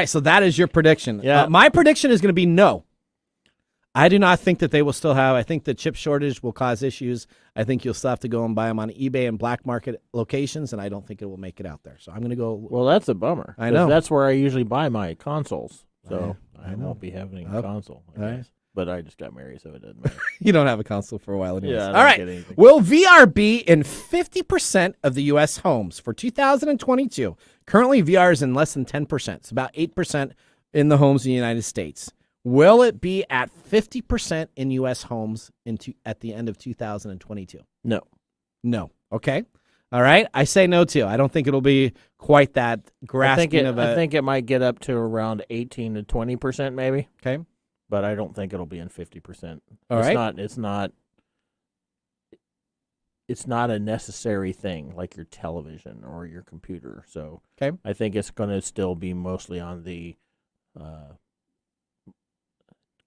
So that is your prediction. Yeah. My prediction is going to be no. I do not think that they will still have. I think the chip shortage will cause issues. I think you'll still have to go and buy them on eBay and black market locations, and I don't think it will make it out there. So I'm going to go. Well, that's a bummer. I know. That's where I usually buy my consoles. So I won't be having a console. All right. but I just got married, so it doesn't matter. You don't have a console for a while anyways. Yeah, I All don't right. get anything. Will VR be in 50% of the U.S. homes for 2022? Currently, VR is in less than 10%. It's about 8% in the homes in the United States. Will it be at 50% in U.S. homes at the end of 2022? No. No. Okay. All right. I say no, too. I don't think it'll be quite that grasping I think it might get up to around 18 to 20%, maybe. Okay. But I don't think it'll be in 50%. All right. It's not a necessary thing like your television or your computer. So Okay. I think it's going to still be mostly on the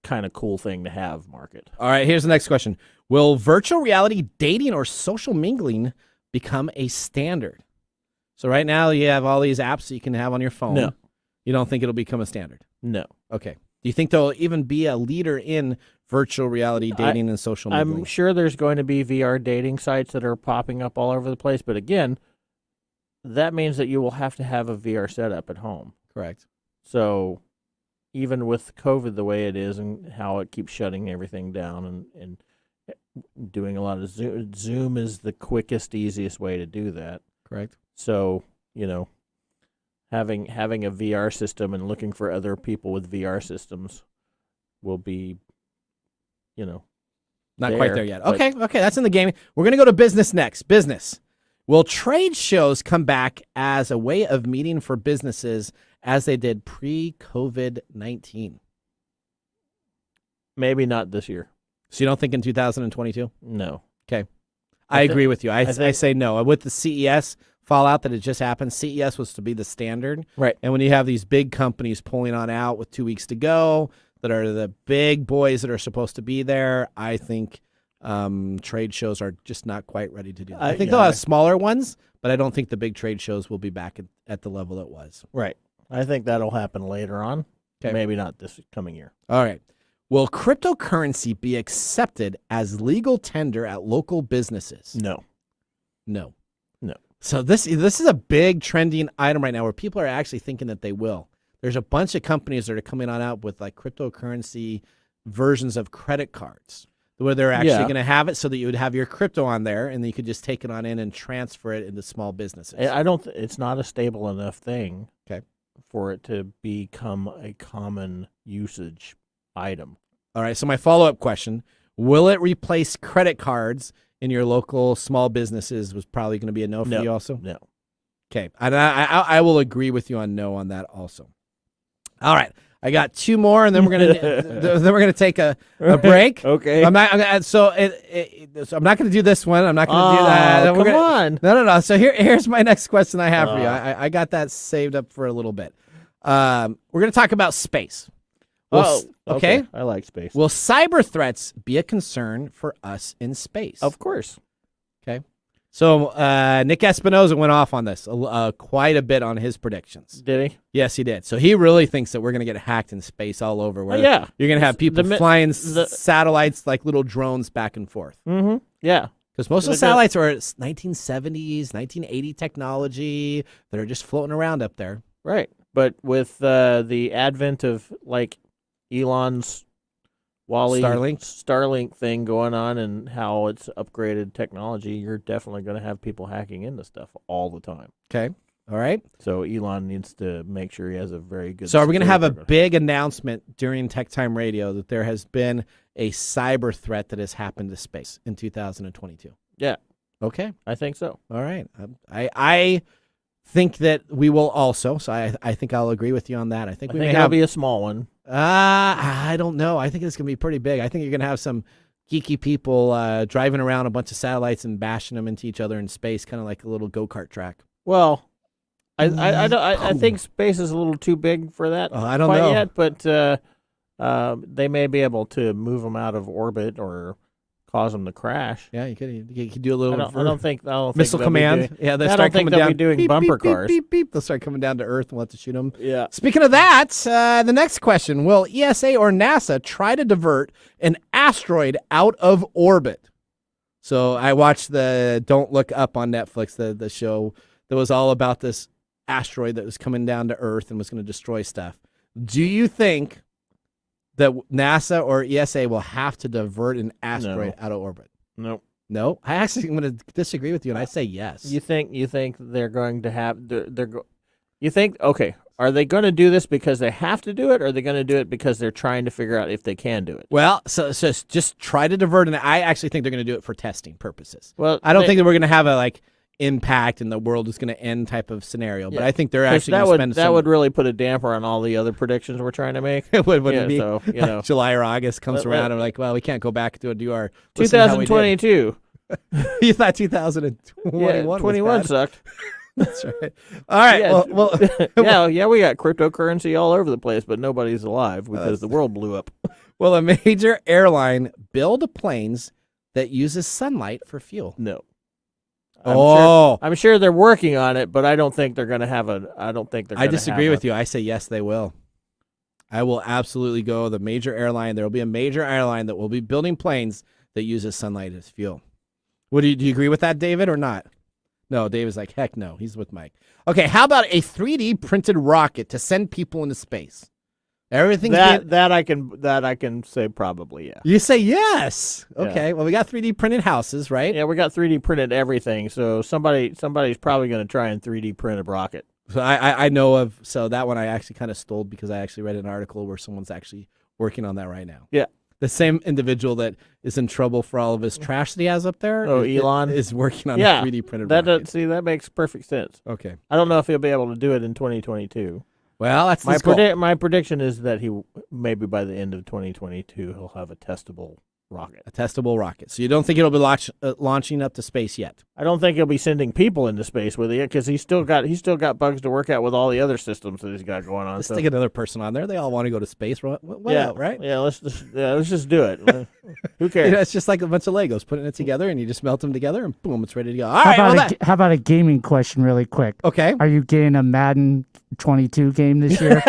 kind of cool thing to have market. All right. Here's the next question. Will virtual reality dating or social mingling become a standard? So right now you have all these apps that you can have on your phone. No. You don't think it'll become a standard? No. Okay. Do you think there'll even be a leader in virtual reality dating and social mingling? I'm sure there's going to be VR dating sites that are popping up all over the place. But again, that means that you will have to have a VR setup at home. Correct. So even with COVID the way it is and how it keeps shutting everything down and doing a lot of Zoom is the quickest, easiest way to do that. Correct. So, having a VR system and looking for other people with VR systems will be, Not quite there yet. Okay, that's in the game. We're going to go to business next. Business. Will trade shows come back as a way of meeting for businesses as they did pre-COVID-19? Maybe not this year. So you don't think in 2022? No. Okay. I agree with you. I say no. With the CES fallout that had just happened, CES was to be the standard. Right. And when you have these big companies pulling on out with 2 weeks to go, that are the big boys that are supposed to be there, I think trade shows are just not quite ready to do that. I think they'll have smaller ones, but I don't think the big trade shows will be back at the level it was. Right. I think that'll happen later on. Okay. Maybe not this coming year. All right. Will cryptocurrency be accepted as legal tender at local businesses? No. No. No. So this is a big trending item right now where people are actually thinking that they will. There's a bunch of companies that are coming on out with like cryptocurrency versions of credit cards where they're actually going to have it so that you would have your crypto on there and then you could just take it on in and transfer it into small businesses. It's not a stable enough thing for it to become a common usage item. All right, so my follow-up question, will it replace credit cards in your local small businesses was probably going to be a no for you also? No. Okay, and I will agree with you on no on that also. All right, I got two more, and then we're gonna take a break. Okay. I'm not going to do this one. I'm not going to do that. Come on. No. So here's my next question I have for you. I got that saved up for a little bit. We're going to talk about space. Okay. I like space. Will cyber threats be a concern for us in space? Of course. Okay. So Nick Espinosa went off on this quite a bit on his predictions. Did he? Yes, he did. So he really thinks that we're going to get hacked in space all over. Where yeah. You're going to have people flying satellites like little drones back and forth. Mm-hmm. Yeah. Because most of the satellites are 1970s, 1980 technology that are just floating around up there. Right. But with the advent of like Elon's Starlink thing going on and how it's upgraded technology, you're definitely going to have people hacking into stuff all the time. Okay. All right. So Elon needs to make sure he has a very good... So are we going to have a big announcement during TechTime Radio that there has been a cyber threat that has happened to space in 2022? Yeah. Okay. I think so. All right. I think that we will also. So I think I'll agree with you on that. I think it'll be a small one. I don't know. I think it's going to be pretty big. I think you're going to have some geeky people driving around a bunch of satellites and bashing them into each other in space, kind of like a little go-kart track. Well, I think space is a little too big for that. I don't know yet, but they may be able to move them out of orbit or cause them to crash. Yeah, you could do a little. I don't think missile command. I don't think they'll be doing bumper cars. Beep, beep, beep. They'll start coming down to Earth and we'll have to shoot them. Yeah. Speaking of that, the next question: will ESA or NASA try to divert an asteroid out of orbit? So I watched the Don't Look Up on Netflix, the show that was all about this asteroid that was coming down to Earth and was going to destroy stuff. Do you think that NASA or ESA will have to divert an asteroid out of orbit? Nope. No, I actually am going to disagree with you, and I say yes. You think they're going to have you think, okay, are they going to do this because they have to do it, or are they going to do it because they're trying to figure out if they can do it? Well, so just try to divert, and I actually think they're going to do it for testing purposes. Well, I don't think that we're going to have a impact and the world is going to end type of scenario, but I think they're actually going to spend that would really put a damper on all the other predictions we're trying to make. It wouldn't be. So, July or August comes around and we're like, well, we can't go back to do our 2022. You thought 2021 21 sucked. That's right. All right. Yeah, we got cryptocurrency all over the place, but nobody's alive because the world blew up. Will a major airline build planes that uses sunlight for fuel? No. I'm sure they're working on it, but I don't think they're going to have I disagree with you. I say yes, they will. I will absolutely go the major airline. There will be a major airline that will be building planes that uses sunlight as fuel. Do you agree with that, David, or not? No, David's like, heck no. He's with Mike. Okay, how about a 3D printed rocket to send people into space? Everything that I can say probably, yeah. You say yes. Okay. Yeah. Well, we got 3D printed houses, right? Yeah, we got 3D printed everything. So somebody's probably going to try and 3D print a rocket. So I know of. So that one I actually kind of stole because I actually read an article where someone's actually working on that right now. Yeah. The same individual that is in trouble for all of his trash that he has up there. Elon is working on a 3D printed rocket. That makes perfect sense. Okay. I don't know if he'll be able to do it in 2022. Well, that's my prediction is that he maybe by the end of 2022 he'll have a testable rocket. A testable rocket. So you don't think it'll be launching up to space yet? I don't think he'll be sending people into space with it because he's still got bugs to work out with all the other systems that he's got going on. Let's stick another person on there. They all want to go to space. Right? Yeah, let's just do it. Who cares? It's just like a bunch of Legos, putting it together, and you just melt them together, and boom, it's ready to go. All right. How about a gaming question, really quick? Okay. Are you getting a Madden 22 game this year?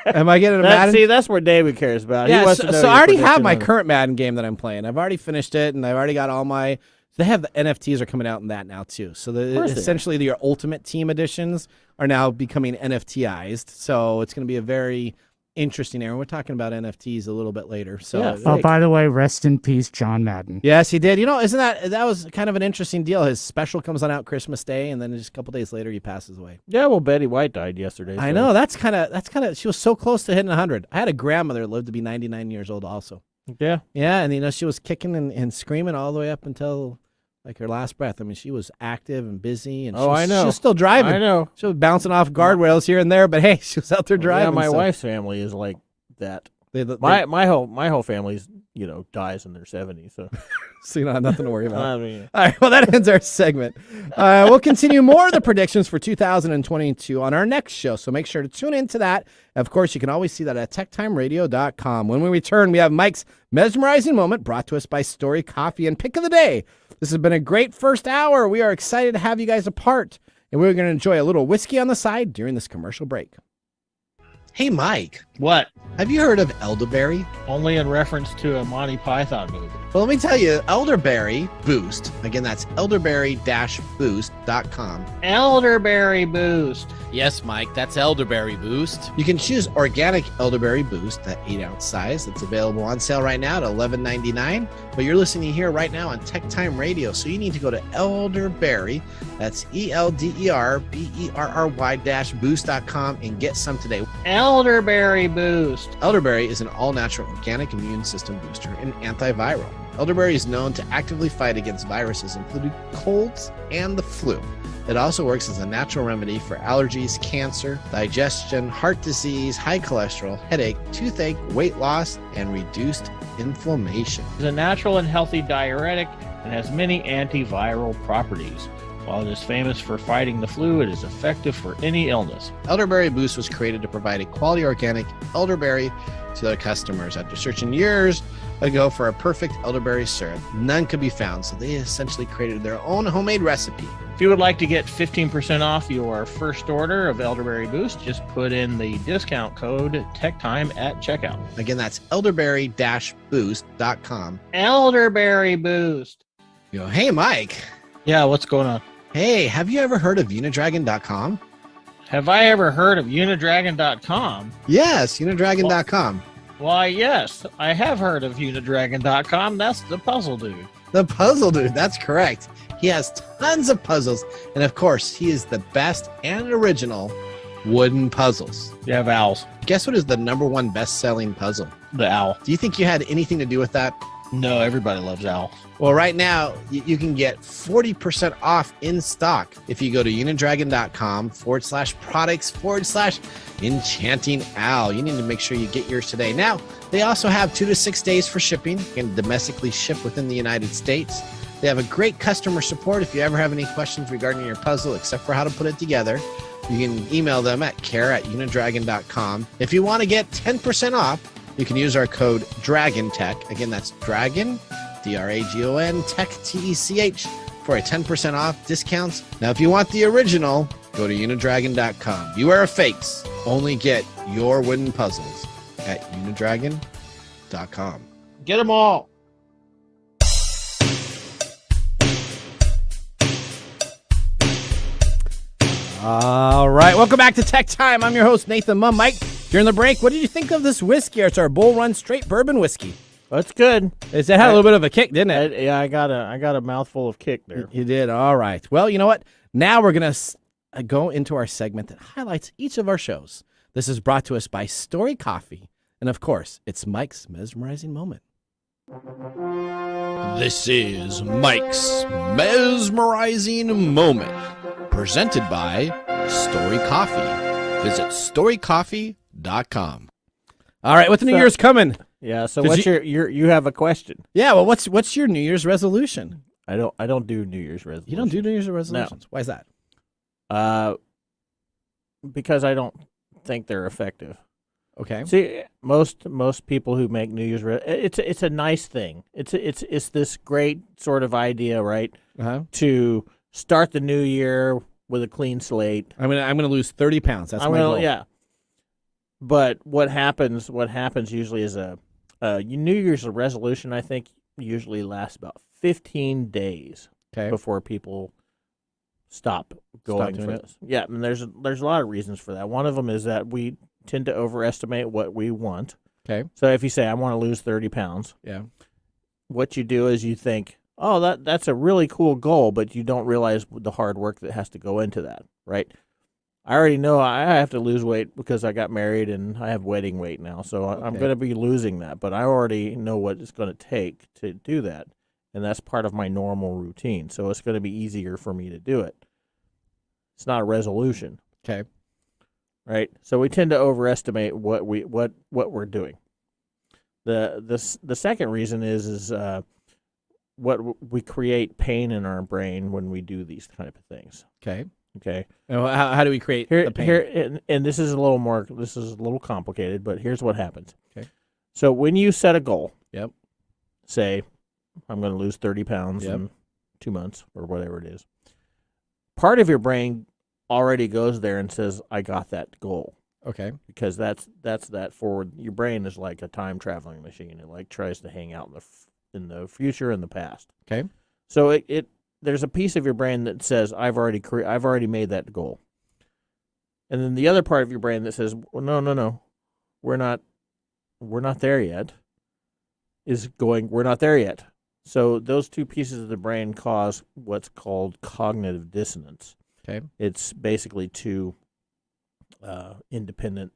Am I getting a Madden? See, that's what David cares about. Yeah, he wants to know so I already have my current Madden game that I'm playing. I've already finished it, and I've already got all my. They have the NFTs are coming out in that now too. So essentially, your Ultimate Team editions are now becoming NFTized. So it's going to be a very interesting era. We're talking about NFTs a little bit later. So by the way, rest in peace, John Madden. Yes, he did. Isn't that was kind of an interesting deal? His special comes on out Christmas Day, and then just a couple days later, he passes away. Yeah, well, Betty White died yesterday. I know that's kind of. She was so close to hitting 100. I had a grandmother that lived to be 99 years old, also. Yeah, and she was kicking and screaming all the way up until like her last breath. I mean, she was active and busy, and I know she was still driving. I know she was bouncing off guardrails here and there, but hey, she was out there driving. Yeah, my wife's family is like that. My whole family's dies in their 70s, so you don't have nothing to worry about. I mean, all right, well that ends our segment. We'll continue more of the predictions for 2022 on our next show, so make sure to tune into that. Of course, you can always see that at TechTimeRadio.com. When we return, we have Mike's Mesmerizing Moment brought to us by Story Coffee and Pick of the Day. This has been a great first hour. We are excited to have you guys a part, and we're going to enjoy a little whiskey on the side during this commercial break. Hey, Mike. What? Have you heard of elderberry? Only in reference to a Monty Python movie. Well, let me tell you, Elderberry Boost. Again, that's elderberry-boost.com. Elderberry Boost. Yes, Mike, that's Elderberry Boost. You can choose organic Elderberry Boost, that 8-ounce size. That's available on sale right now at $11.99. But you're listening here right now on TechTime Radio, so you need to go to Elderberry. That's ELDERBERRY-boost.com and get some today. Elderberry Boost. Elderberry is an all-natural organic immune system booster and antiviral. Elderberry is known to actively fight against viruses, including colds and the flu. It also works as a natural remedy for allergies, cancer, digestion, heart disease, high cholesterol, headache, toothache, weight loss, and reduced inflammation. It's a natural and healthy diuretic and has many antiviral properties. While it is famous for fighting the flu, it is effective for any illness. Elderberry Boost was created to provide a quality organic elderberry to their customers. After searching years ago for a perfect elderberry syrup, none could be found, so they essentially created their own homemade recipe. If you would like to get 15% off your first order of Elderberry Boost, just put in the discount code TechTime at checkout. Again, that's elderberry-boost.com. Elderberry Boost. Hey, Mike. Yeah, what's going on? Hey, have you ever heard of Unidragon.com? Have I ever heard of Unidragon.com? Yes, Unidragon.com. Why, yes, I have heard of Unidragon.com. That's the puzzle dude. The puzzle dude, that's correct. He has tons of puzzles, and of course, he is the best and original wooden puzzles. You have owls. Guess what is the #1 best-selling puzzle? The owl. Do you think you had anything to do with that? No, everybody loves owls. Well, right now, you can get 40% off in stock if you go to unidragon.com/products/enchanting owl. You need to make sure you get yours today. Now, they also have 2 to 6 days for shipping. You can domestically ship within the United States. They have a great customer support if you ever have any questions regarding your puzzle, except for how to put it together. You can email them at care@unidragon.com. If you want to get 10% off, you can use our code DRAGONTECH. Again, that's Dragon, DRAGON, Tech, TECH, for a 10% off discounts. Now, if you want the original, go to unidragon.com. Beware of fakes. Only get your wooden puzzles at unidragon.com. Get them all. All right, welcome back to Tech Time. I'm your host, Nathan Mumm. Mike, during the break, what did you think of this whiskey? It's our Bull Run Straight Bourbon Whiskey. That's good. It had a little bit of a kick, didn't it? Yeah, I got a mouthful of kick there. You did. All right. Well, you know what? Now we're going to go into our segment that highlights each of our shows. This is brought to us by Story Coffee. And of course, it's Mike's Mesmerizing Moment. This is Mike's Mesmerizing Moment, presented by Story Coffee. Visit storycoffee.com. All right, what's the New Year's coming? Yeah, so what's you have a question? Yeah, well, what's your New Year's resolution? I don't do New Year's resolutions. You don't do New Year's resolutions? No. Why is that? Because I don't think they're effective. Okay. See, most people who make New Year's it's a nice thing. It's this great sort of idea, right? Uh-huh. To start the new year with a clean slate. I'm gonna lose 30 pounds. That's my goal. Yeah. But what happens usually is a New Year's resolution, I think, usually lasts about 15 days before people stop going for this. Yeah, and there's a lot of reasons for that. One of them is that we tend to overestimate what we want. Okay. So if you say, I want to lose 30 pounds, what you do is you think, oh, that's a really cool goal, but you don't realize the hard work that has to go into that, right? I already know I have to lose weight because I got married and I have wedding weight now, so I'm going to be losing that, but I already know what it's going to take to do that, and that's part of my normal routine, so it's going to be easier for me to do it. It's not a resolution. Okay. Right? So we tend to overestimate what we're doing. The second reason is what we create pain in our brain when we do these kind of things. Okay. Okay. And how do we create the pain? Here, and this is a little complicated, but here's what happens. Okay. So when you set a goal, say I'm going to lose 30 pounds in 2 months or whatever it is, part of your brain already goes there and says, I got that goal. Okay. Because that's that forward. Your brain is like a time traveling machine. It like tries to hang out in the future and the past. Okay. So there's a piece of your brain that says, I've already made that goal. And then the other part of your brain that says, well, no, we're not there yet, we're not there yet. So those two pieces of the brain cause what's called cognitive dissonance. Okay. It's basically two independent,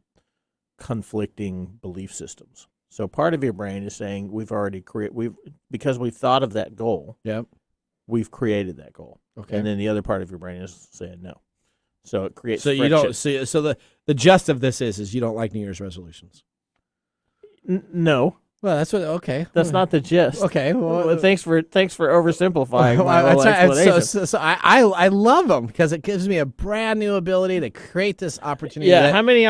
conflicting belief systems. So part of your brain is saying because we've thought of that goal. Yep. We've created that goal. Okay. And then the other part of your brain is saying no. So it creates friction. You don't see. So the gist of this is you don't like New Year's resolutions. No. Well, that's what. Okay. That's not the gist. Okay. Well, thanks for oversimplifying my whole explanation. So I love them because it gives me a brand new ability to create this opportunity. Yeah. How many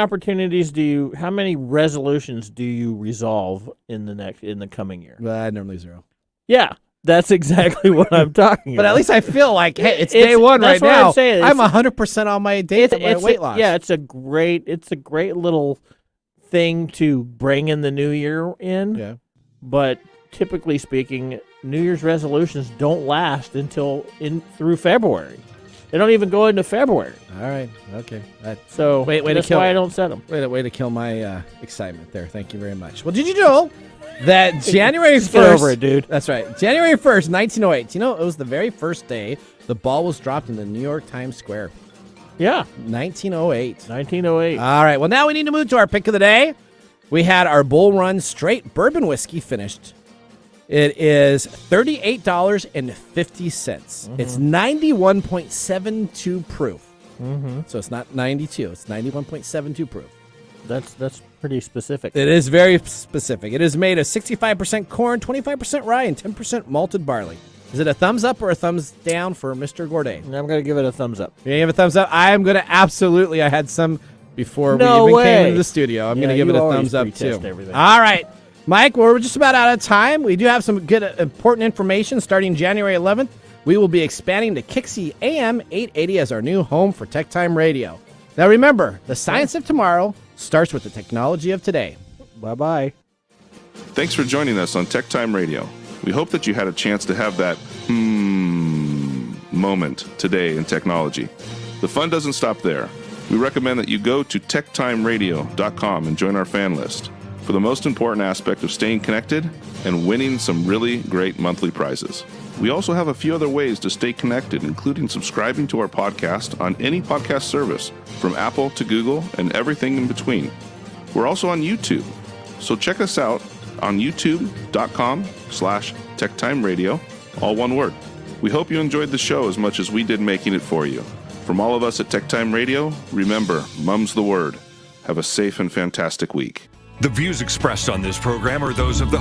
resolutions do you resolve in the coming year? Well, normally 0. Yeah. That's exactly what I'm talking about. But at least I feel like, hey, it's day one right now. I'm 100% on my weight loss. Yeah, it's a great little thing to bring in the new year in. Yeah. But typically speaking, New Year's resolutions don't last until through February. They don't even go into February. All right. Okay. So way to that's kill why I don't set them. Way to kill my excitement there. Thank you very much. Well, did you know that January 1st... Get over it, dude. That's right. January 1st, 1908. You know, it was the very first day the ball was dropped in the New York Times Square. Yeah. 1908. 1908. All right. Well, now we need to move to our pick of the day. We had our Bull Run Straight Bourbon Whiskey finished. It is $38.50. It's 91.72 proof. So it's not 92. It's 91.72 proof. That's pretty specific. It is very specific. It is made of 65% corn, 25% rye, and 10% malted barley. Is it a thumbs up or a thumbs down for Mr. Gourdet? I'm going to give it a thumbs up. You're going to give it a thumbs up? I am going to absolutely. I had some before No we even way. came into the studio. I'm going to give it a always thumbs up, pretest too. everything. All right. Mike, we're just about out of time. We do have some good, important information. Starting January 11th, we will be expanding to Kixie AM 880 as our new home for TechTime Radio. Now, remember, the science of tomorrow starts with the technology of today. Bye-bye. Thanks for joining us on TechTime Radio. We hope that you had a chance to have that moment today in technology. The fun doesn't stop there. We recommend that you go to techtimeradio.com and join our fan list for the most important aspect of staying connected and winning some really great monthly prizes. We also have a few other ways to stay connected, including subscribing to our podcast on any podcast service, from Apple to Google and everything in between. We're also on YouTube, so check us out on youtube.com/techtimeradio, all one word. We hope you enjoyed the show as much as we did making it for you. From all of us at TechTime Radio, remember, Mumm's the word. Have a safe and fantastic week. The views expressed on this program are those of the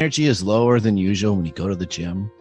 energy is lower than usual when you go to the gym?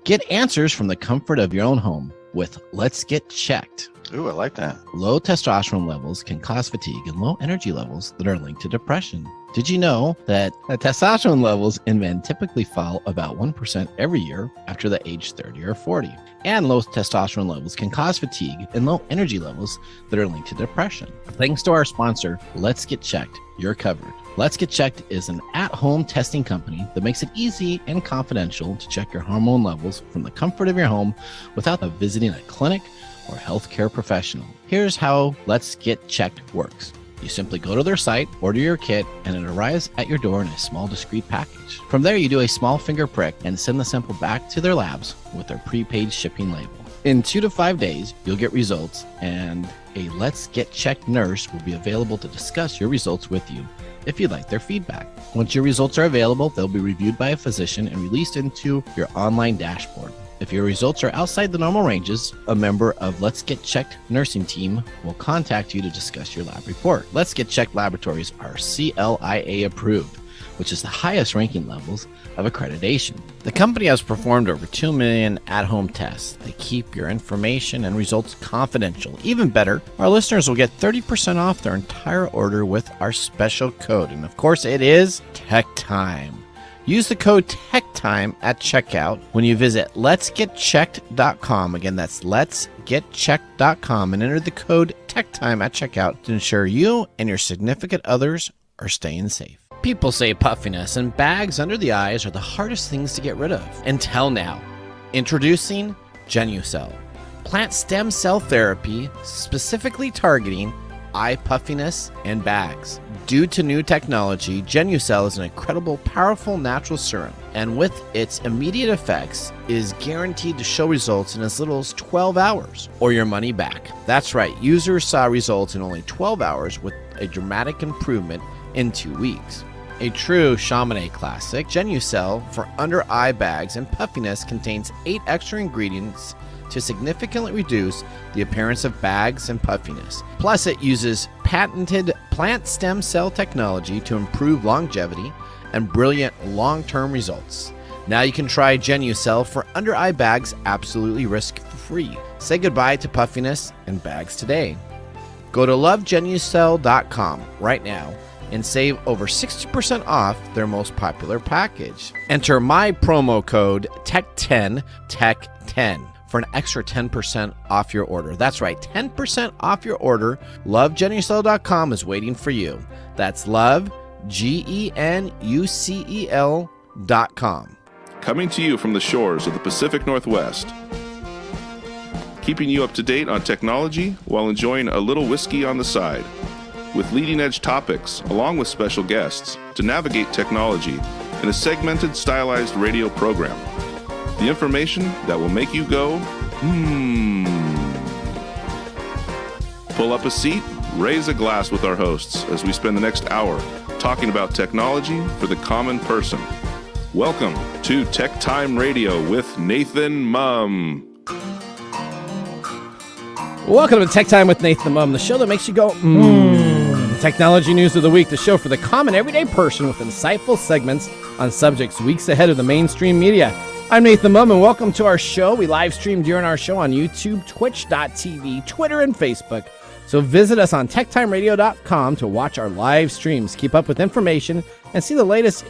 Get answers from the comfort of your own home with Let's Get Checked. Ooh, I like that. Low testosterone levels can cause fatigue, and low energy levels that are linked to depression. Did you know that testosterone levels in men typically fall about 1% every year after the age 30 or 40? And low testosterone levels can cause fatigue and low energy levels that are linked to depression. Thanks to our sponsor, Let's Get Checked, you're covered. Let's Get Checked is an at-home testing company that makes it easy and confidential to check your hormone levels from the comfort of your home without visiting a clinic or healthcare professional. Here's how Let's Get Checked works. You simply go to their site, order your kit, and it arrives at your door in a small discreet package. From there, you do a small finger prick and send the sample back to their labs with their prepaid shipping label. In 2 to 5 days, you'll get results, and a Let's Get Checked nurse will be available to discuss your results with you if you'd like their feedback. Once your results are available, they'll be reviewed by a physician and released into your online dashboard. If your results are outside the normal ranges, a member of Let's Get Checked nursing team will contact you to discuss your lab report. Let's Get Checked laboratories are CLIA approved, which is the highest ranking levels of accreditation. The company has performed over 2 million at-home tests. They keep your information and results confidential. Even better, our listeners will get 30% off their entire order with our special code. And of course, it is TechTime. Use the code TechTime at checkout when you visit letsgetchecked.com. Again, that's letsgetchecked.com, and enter the code TechTime at checkout to ensure you and your significant others are staying safe. People say puffiness and bags under the eyes are the hardest things to get rid of. Until now. Introducing Genusel, plant stem cell therapy specifically targeting eye puffiness and bags. Due to new technology, Genusel is an incredible, powerful natural serum, and with its immediate effects, is guaranteed to show results in as little as 12 hours, or your money back. That's right, users saw results in only 12 hours with a dramatic improvement in 2 weeks. A true Chamonix classic, Genusel for under eye bags and puffiness contains 8 extra ingredients to significantly reduce the appearance of bags and puffiness. Plus, it uses patented plant stem cell technology to improve longevity and brilliant long-term results. Now you can try Genusel for under eye bags absolutely risk-free. Say goodbye to puffiness and bags today. Go to lovegenusel.com right now and save over 60% off their most popular package. Enter my promo code TECH10, TECH10. for an extra 10% off your order. That's right, 10% off your order. LoveGenusel.com is waiting for you. That's love, GENUCEL.com. Coming to you from the shores of the Pacific Northwest. Keeping you up to date on technology while enjoying a little whiskey on the side. With leading edge topics, along with special guests, to navigate technology in a segmented, stylized radio program. The information that will make you go, Pull up a seat, raise a glass with our hosts as we spend the next hour talking about technology for the common person. Welcome to TechTime Radio with Nathan Mumm. Welcome to Tech Time with Nathan Mumm, the show that makes you go, Technology news of the week, the show for the common everyday person with insightful segments on subjects weeks ahead of the mainstream media. I'm Nathan Mumm, and welcome to our show. We live stream during our show on YouTube, Twitch.tv, Twitter, and Facebook. So visit us on TechTimeRadio.com to watch our live streams. Keep up with information and see the latest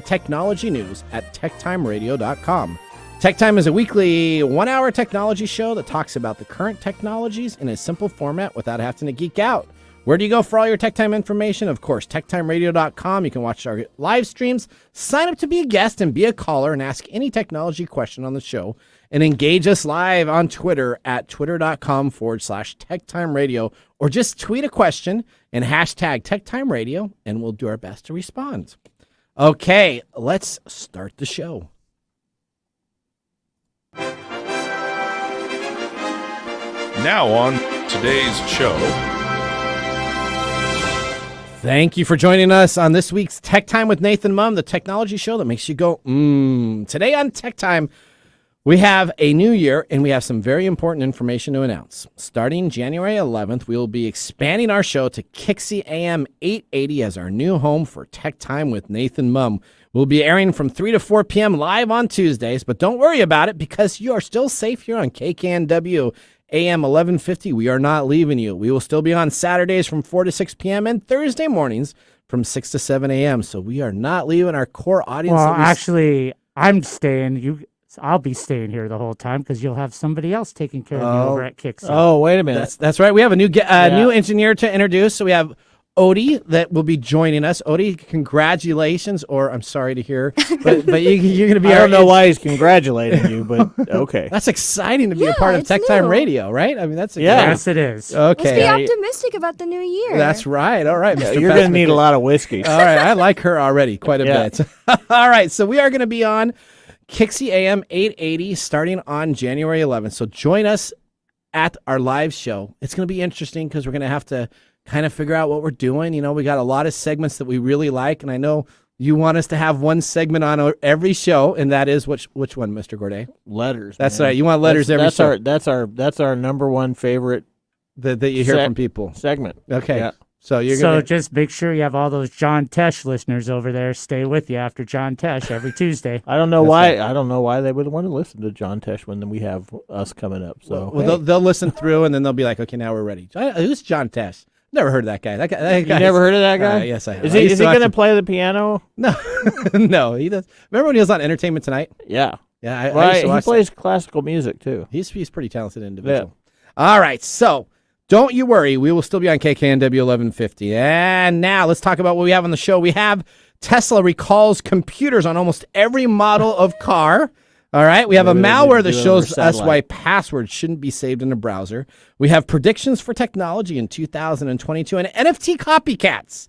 technology news at TechTimeRadio.com. TechTime is a weekly 1-hour technology show that talks about the current technologies in a simple format without having to geek out. Where do you go for all your TechTime information? Of course, TechTimeRadio.com. You can watch our live streams, sign up to be a guest and be a caller and ask any technology question on the show, and engage us live on Twitter at twitter.com/TechTimeRadio, or just tweet a question and hashtag TechTimeRadio, and we'll do our best to respond. Okay, let's start the show. Now on today's show. Thank you for joining us on this week's Tech Time with Nathan Mumm, the technology show that makes you go, Today on Tech Time, We have a new year, and we have some very important information to announce. Starting January 11th, we will be expanding our show to Kixie AM 880 as our new home for Tech Time with Nathan Mumm. We'll be airing from 3 to 4 p.m. live on Tuesdays, but don't worry about it because you are still safe here on KKNW AM 1150. We are not leaving you. We will still be on Saturdays from 4 to 6 p.m. and Thursday mornings from 6 to 7 a.m. So we are not leaving our core audience. Well, actually, I'm staying. I'll be staying here the whole time because you'll have somebody else taking care of me over at Kixie. Oh, wait a minute. That's right. We have a new new engineer to introduce. So we have Odie that will be joining us. Odie, congratulations, or I'm sorry to hear, but you're going to be. I don't know why he's congratulating you, but okay. That's exciting to be a part of TechTime Radio, right? I mean, that's yes, it is. Okay, Let's be optimistic about the new year. That's right. All right, Mr. You're going to need a lot of whiskey. All right, I like her already quite a bit. All right, so we are going to be on Kixie AM 880 starting on January 11th. So join us at our live show. It's going to be interesting because we're going to have to kind of figure out what we're doing. You know, we got a lot of segments that we really like, and I know you want us to have one segment on every show, and that is which one, Mr. Gorday? Letters. That's right. You want letters every show. That's our number one favorite that you hear from people. Segment. Okay. Yeah. So just make sure you have all those John Tesh listeners over there stay with you after John Tesh every Tuesday. I don't know why. I don't know why they would want to listen to John Tesh when we have us coming up. So they'll listen through and then they'll be like, okay, now we're ready. Who's John Tesh? Never heard of that guy. That guy. You never heard of that guy? Yes, I have. Is he going to play the piano? No, no, he does. Remember when he was on Entertainment Tonight? Yeah, yeah. He plays classical music too. He's pretty talented individual. Yeah. All right, so. Don't you worry. We will still be on KKNW 1150. And now let's talk about what we have on the show. We have Tesla recalls computers on almost every model of car. All right. We have a malware that shows us why passwords shouldn't be saved in a browser. We have predictions for technology in 2022 and NFT copycats.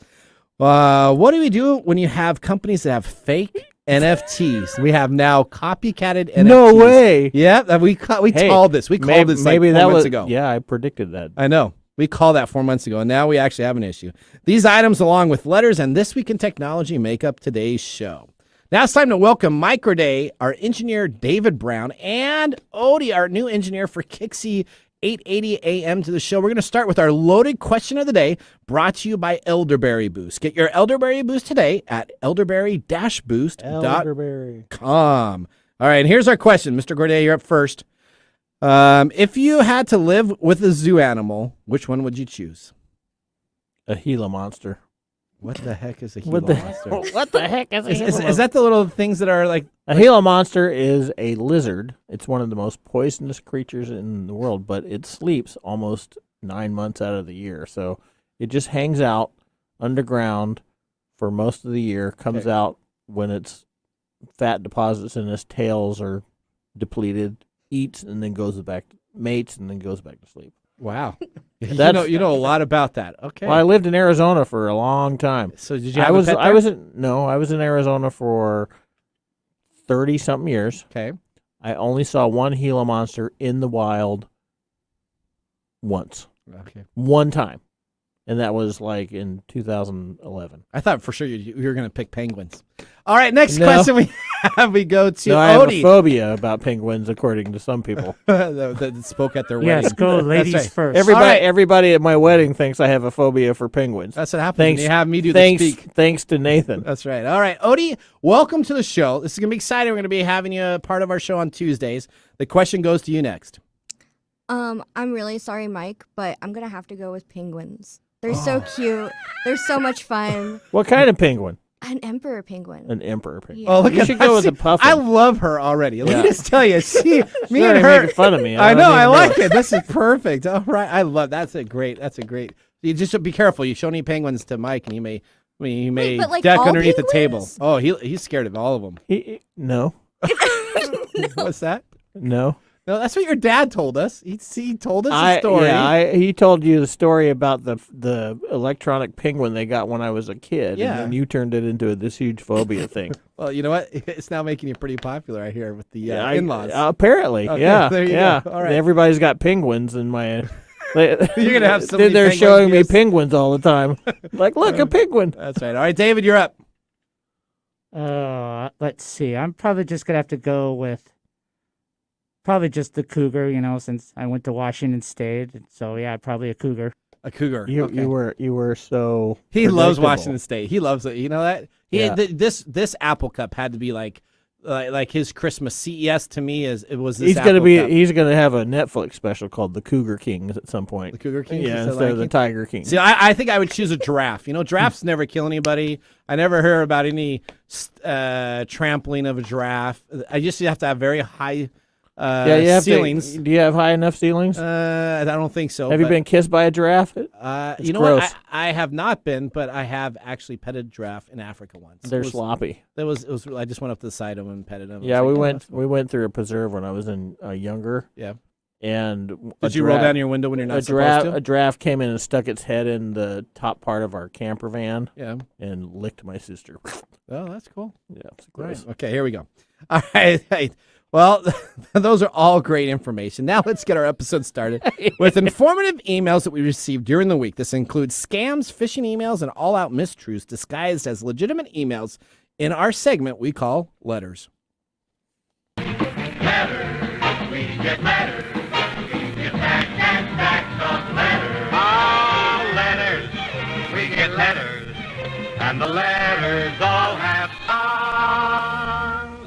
What do we do when you have companies that have fake NFTs? We have now copycatted NFTs. No way. Yeah, we called this. We called this like 4 months ago. Yeah, I predicted that. I know. We called that 4 months ago, and now we actually have an issue. These items, along with letters and This Week in Technology, make up today's show. Now it's time to welcome Microday, our engineer David Brown, and Odie, our new engineer for Kixie 880 AM to the show. We're going to start with our loaded question of the day, brought to you by Elderberry Boost. Get your Elderberry Boost today at elderberry-boost.com. All right, and here's our question. Mr. Gorday, you're up first. If you had to live with a zoo animal, which one would you choose? A Gila monster. What the heck is a Gila monster? What the heck is a Gila monster? Is that the little things that are like... A Gila monster is a lizard. It's one of the most poisonous creatures in the world, but it sleeps almost 9 months out of the year. So it just hangs out underground for most of the year, comes out when its fat deposits in its tails are depleted, eats, and then goes back, mates, and then goes back to sleep. Wow. You know a lot about that. Okay. Well, I lived in Arizona for a long time. So did you have a pet there? I was in Arizona for 30-something years. Okay. I only saw one Gila monster in the wild once. Okay. One time. And that was like in 2011. I thought for sure you were going to pick penguins. All right, next question we go to Odie. I have a phobia about penguins, according to some people. that spoke at their wedding. Yes, go ladies first. Everybody at my wedding thinks I have a phobia for penguins. That's what happens when you have me do the speak. Thanks to Nathan. That's right. All right, Odie, welcome to the show. This is going to be exciting. We're going to be having you a part of our show on Tuesdays. The question goes to you next. I'm really sorry, Mike, but I'm going to have to go with penguins. They're so cute. They're so much fun. What kind of penguin? An emperor penguin. An emperor penguin. Yeah. Oh, look, you should go with a puffin. I love her already. Let me just tell you, me and her making fun of me. I know. I like it. This is perfect. All right, I love. That's a great. You just be careful. You show any penguins to Mike, and he may like duck underneath penguins? the table. Oh, he's scared of all of them. No. What's that? No. No, that's what your dad told us. He told us a story. Yeah, he told you the story about the electronic penguin they got when I was a kid, and then you turned it into this huge phobia thing. Well, you know what? It's now making you pretty popular, I hear, with the in-laws. Apparently, okay, yeah. There you go. All right. Everybody's got penguins in my... You're going to have so many They're showing me penguins all the time. Like, look, a penguin. That's right. All right, David, you're up. Let's see. I'm probably just going to have to go with Probably just the cougar, since I went to Washington State. So yeah, probably a cougar. A cougar. You were so. He loves predictable. Washington State. He loves it. You know that? This Apple Cup had to be like his Christmas. CES to me was this. He's Apple Cup. He's gonna have a Netflix special called The Cougar Kings at some point. The Cougar Kings? Yeah, Is that instead of like the it? Tiger King. See, I think I would choose a giraffe. Giraffes never kill anybody. I never hear about any trampling of a giraffe. I just have to have very high you have ceilings. do you have high enough ceilings? I don't think so. Have you been kissed by a giraffe? You know gross. what? I have not been, but I have actually petted a giraffe in Africa once. They're sloppy. It was. I just went up to the side of them and petted them. Yeah, we we went through a preserve when I was younger. Yeah. And did you roll down your window when you're not supposed to? A giraffe came in and stuck its head in the top part of our camper van. Yeah. And licked my sister. Oh, that's cool. Yeah, it's gross. Right. Okay, here we go. All right. Well, those are all great information. Now let's get our episode started with informative emails that we received during the week. This includes scams, phishing emails, and all-out mistruths disguised as legitimate emails in our segment we call Letters. Letters, we get letters. We get back and back of letters. Oh, letters, we get letters. And the letters all have songs.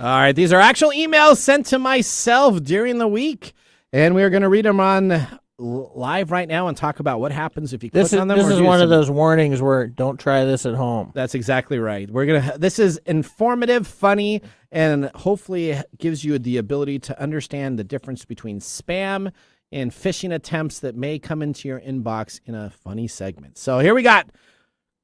All right, these are actual emails sent to myself during the week, and we're going to read them on live right now and talk about what happens if you click on them. This is one of those warnings where don't try this at home. That's exactly right. This is informative, funny, and hopefully gives you the ability to understand the difference between spam and phishing attempts that may come into your inbox in a funny segment. So here we got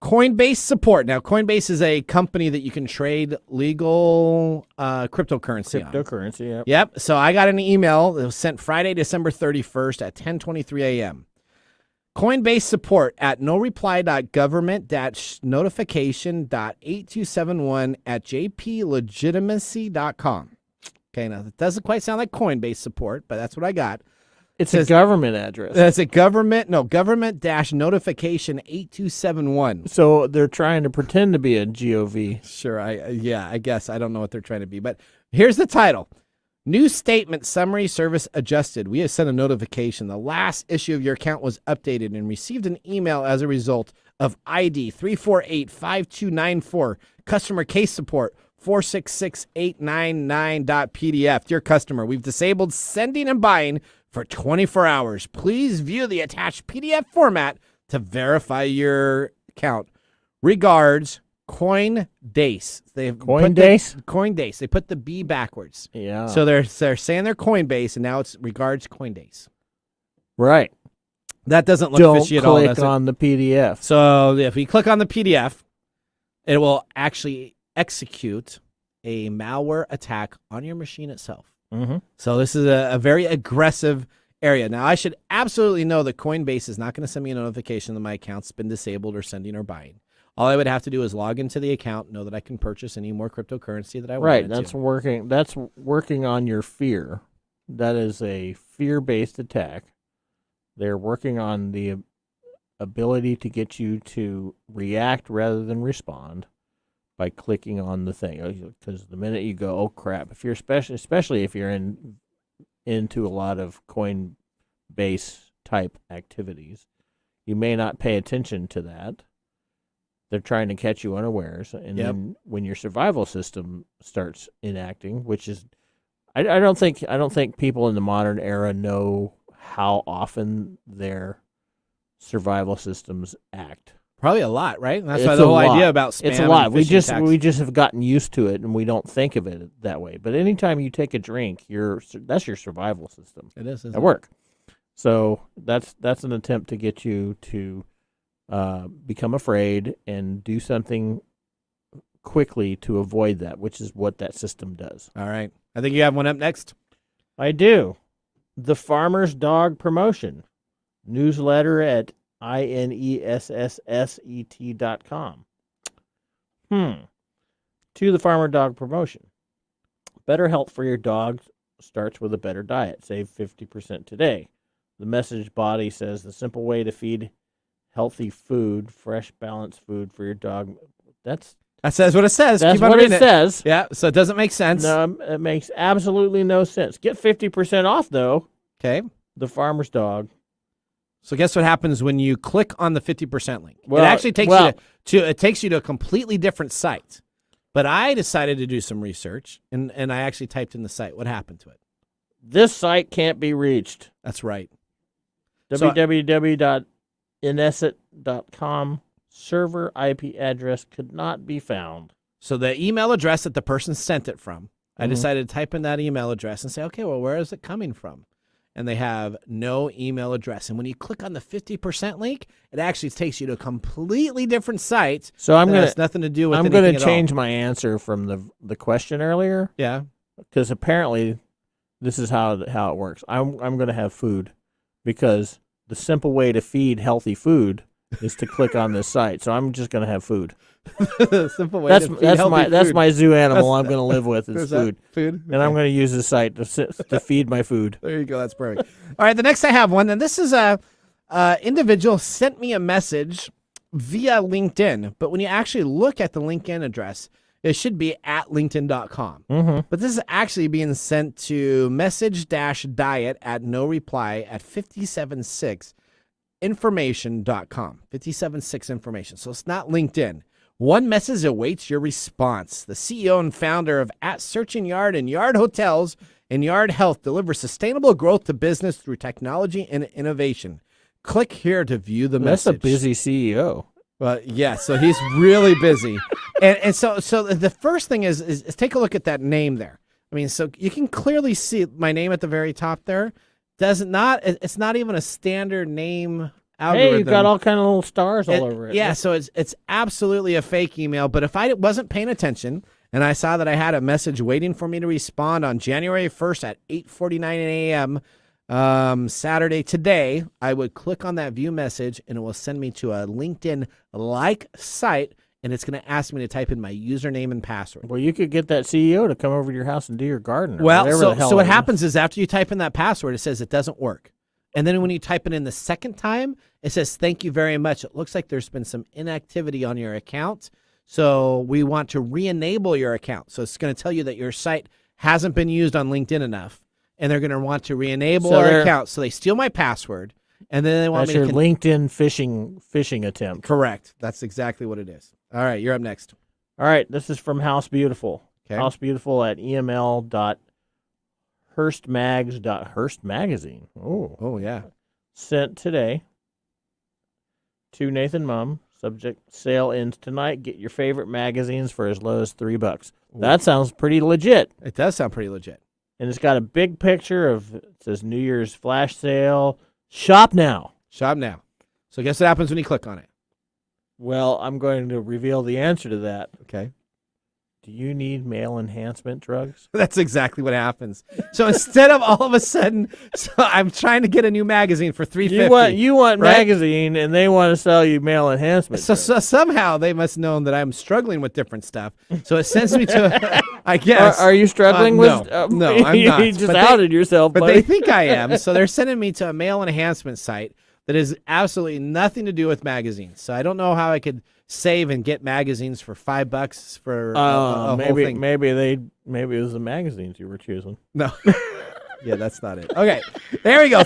Coinbase Support. Now, Coinbase is a company that you can trade legal cryptocurrency on. Cryptocurrency, yep. Yep. So I got an email that was sent Friday, December 31st at 10:23 a.m. Coinbase Support at noreplied.government-notification.8271@jplegitimacy.com. Okay, now that doesn't quite sound like Coinbase Support, but that's what I got. It's a government address. That's a government-notification8271. So they're trying to pretend to be a GOV. Sure, I guess. I don't know what they're trying to be. But here's the title. New statement summary service adjusted. We have sent a notification. The last issue of your account was updated and received an email as a result of ID 3485294. Customer case support 466899.pdf. Dear customer, we've disabled sending and buying for 24 hours. Please view the attached PDF format to verify your account. Regards, Coinbase. Coinbase? Coinbase. They put the B backwards. Yeah. So they're saying they're Coinbase, and now it's regards Coinbase. Right. That doesn't look Don't fishy at all. click on the PDF. So if we click on the PDF, it will actually execute a malware attack on your machine itself. Mm-hmm. So this is a very aggressive area. Now, I should absolutely know that Coinbase is not going to send me a notification that my account's been disabled or sending or buying. All I would have to do is log into the account, know that I can purchase any more cryptocurrency that I want. Right. That's working on your fear. That is a fear-based attack. They're working on the ability to get you to react rather than respond by clicking on the thing. Because the minute you go, oh crap! If you're especially if you're into a lot of Coinbase type activities, you may not pay attention to that. They're trying to catch you unawares, and then when your survival system starts enacting, which is, I don't think people in the modern era know how often their survival systems act. Probably a lot, right? And that's why the whole idea about spam. It's a lot. And We phishing just have gotten used to it, and we don't think of it that way. But anytime you take a drink, that's your survival system. It is at work. So that's an attempt to get you to become afraid and do something quickly to avoid that, which is what that system does. All right. I think you have one up next. I do. The Farmer's Dog Promotion newsletter at INESSSET.com. To the Farmer Dog Promotion. Better health for your dog starts with a better diet. Save 50% today. The message body says the simple way to feed healthy food, fresh, balanced food for your dog. That's That says what it says. That's Keep on what reading it says. Yeah, so it doesn't make sense. No, it makes absolutely no sense. Get 50% off, though. Okay. The Farmer's Dog. So guess what happens when you click on the 50% link? Well, it actually takes you to a completely different site. But I decided to do some research, and I actually typed in the site. What happened to it? This site can't be reached. That's right. www.inesit.com server IP address could not be found. So the email address that the person sent it from, I decided to type in that email address and say, okay, well, where is it coming from? And they have no email address. And when you click on the 50% link, it actually takes you to a completely different site. So I'm has nothing to do with I'm anything going at to change all. my answer from the question earlier. Yeah. Because apparently this is how it works. I'm going to have food because the simple way to feed healthy food is to click on this site. So I'm just going to have food. Simple way That's to feed healthy that's food. my zoo animal I'm going to live with is food. Food. And I'm going to use this site to feed my food. There you go. That's perfect. All right. The next I have one, and this is a individual sent me a message via LinkedIn. But when you actually look at the LinkedIn address, it should be at linkedin.com. But this is actually being sent to message-diet at no reply at 576information.com. 576information. So it's not LinkedIn. One message awaits your response. The CEO and founder of At Searching Yard and Yard Hotels and Yard Health delivers sustainable growth to business through technology and innovation. Click here to view the message. That's a busy CEO. Well, yeah, so he's really busy. And so the first thing is take a look at that name there. I mean, so you can clearly see my name at the very top there. It's not even a standard name algorithm. Hey, you've got all kind of little stars all over it. Yeah, so it's absolutely a fake email. But if I wasn't paying attention and I saw that I had a message waiting for me to respond on January 1st at 8:49 a.m., Saturday today, I would click on that view message and it will send me to a LinkedIn-like site, and it's going to ask me to type in my username and password. Well, you could get that CEO to come over to your house and do your garden. Well, so what happens is after you type in that password, it says it doesn't work. And then when you type it in the second time, it says, thank you very much. It looks like there's been some inactivity on your account. So we want to re-enable your account. So it's going to tell you that your site hasn't been used on LinkedIn enough. And they're going to want to re-enable our account. So they steal my password. And then they want me to... That's your LinkedIn phishing attempt. Correct. That's exactly what it is. All right, you're up next. All right, this is from House Beautiful. Okay. House Beautiful at eml.hurstmagazine. Oh, yeah. Sent today to Nathan Mumm. Subject, sale ends tonight. Get your favorite magazines for as low as $3. That sounds pretty legit. It does sound pretty legit. And it's got a big picture of, it says New Year's flash sale. Shop now. Shop now. So guess what happens when you click on it? Well, I'm going to reveal the answer to that. Okay. Do you need male enhancement drugs? That's exactly what happens. So instead of all of a sudden, so I'm trying to get a new magazine for $3.50. You want right? magazine, and they want to sell you male enhancement. So somehow they must know that I'm struggling with different stuff. So it sends me to, I guess. Are you struggling with? No, I'm not. You just outed yourself, but buddy. they think I am. So they're sending me to a male enhancement site that has absolutely nothing to do with magazines. So I don't know how I could save and get magazines for $5 for a whole thing. Maybe it was the magazines you were choosing. No. Yeah, that's not it. Okay, there we go.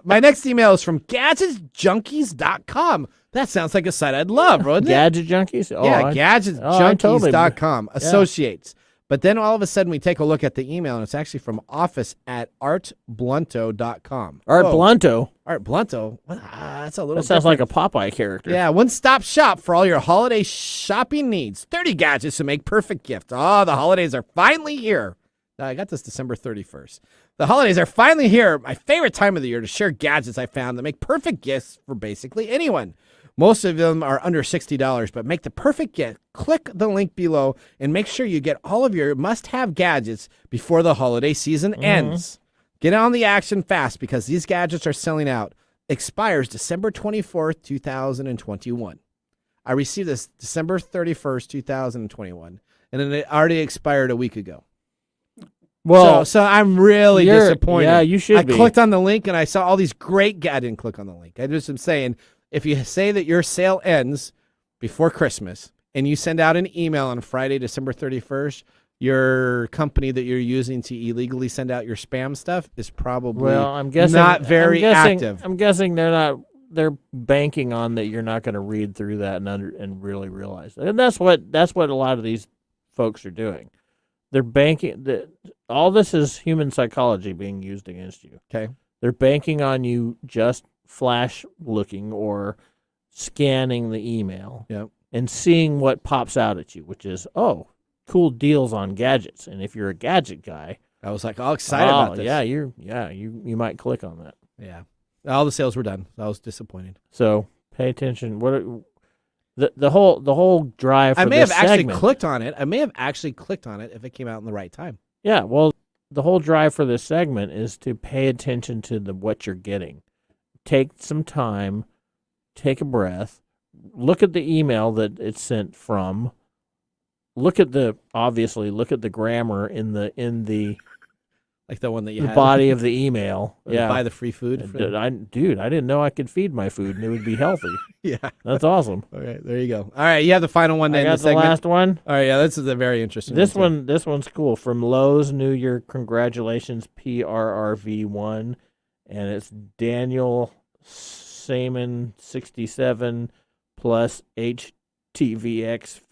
My next email is from gadgetjunkies.com. That sounds like a site I'd love, wouldn't it? Gadget Junkies? Oh, yeah, gadgetjunkies.com. Associates. But then all of a sudden we take a look at the email, and it's actually from office@artblunto.com. Art Blunto? Art Blunto? That's a little That sounds like a Popeye character. Yeah, one-stop shop for all your holiday shopping needs. 30 gadgets to make perfect gifts. Oh, the holidays are finally here. I got this December 31st. The holidays are finally here. My favorite time of the year to share gadgets I found that make perfect gifts for basically anyone. Most of them are under $60, but make the perfect gift. Click the link below and make sure you get all of your must-have gadgets before the holiday season ends. Get on the action fast because these gadgets are selling out. Expires December 24th, 2021. I received this December 31st, 2021, and then it already expired a week ago. Well, so I'm really disappointed. Yeah, you should be. I clicked on the link and I saw all these great I didn't click on the link. I just am saying, if you say that your sale ends before Christmas and you send out an email on Friday, December 31st, your company that you're using to illegally send out your spam stuff is probably not very active. I'm guessing they're banking on that you're not going to read through that and really realize that. And that's what a lot of these folks are doing. They're banking all this is human psychology being used against you. Okay. They're banking on you just flash looking or scanning the email and seeing what pops out at you, which is, cool deals on gadgets. And if you're a gadget guy, I was like all excited about this. Yeah, you might click on that. Yeah. All the sales were done. I was disappointed. So pay attention. The whole drive for I may this have actually segment, clicked on it. I may have actually clicked on it if it came out in the right time. Yeah, well, the whole drive for this segment is to pay attention to what you're getting. Take some time, take a breath, look at the email that it's sent from. Look at the grammar in the like the one that you the had. body of the email. Buy the free food. I didn't know I could feed my food and it would be healthy. Yeah, that's awesome. All right, there you go. All right, you have the final one. I got the last one. All right, yeah, this is a very interesting. This one's cool. From Lowe's New Year congratulations PRRV1, and it's Daniel Saman 67 plus HTVX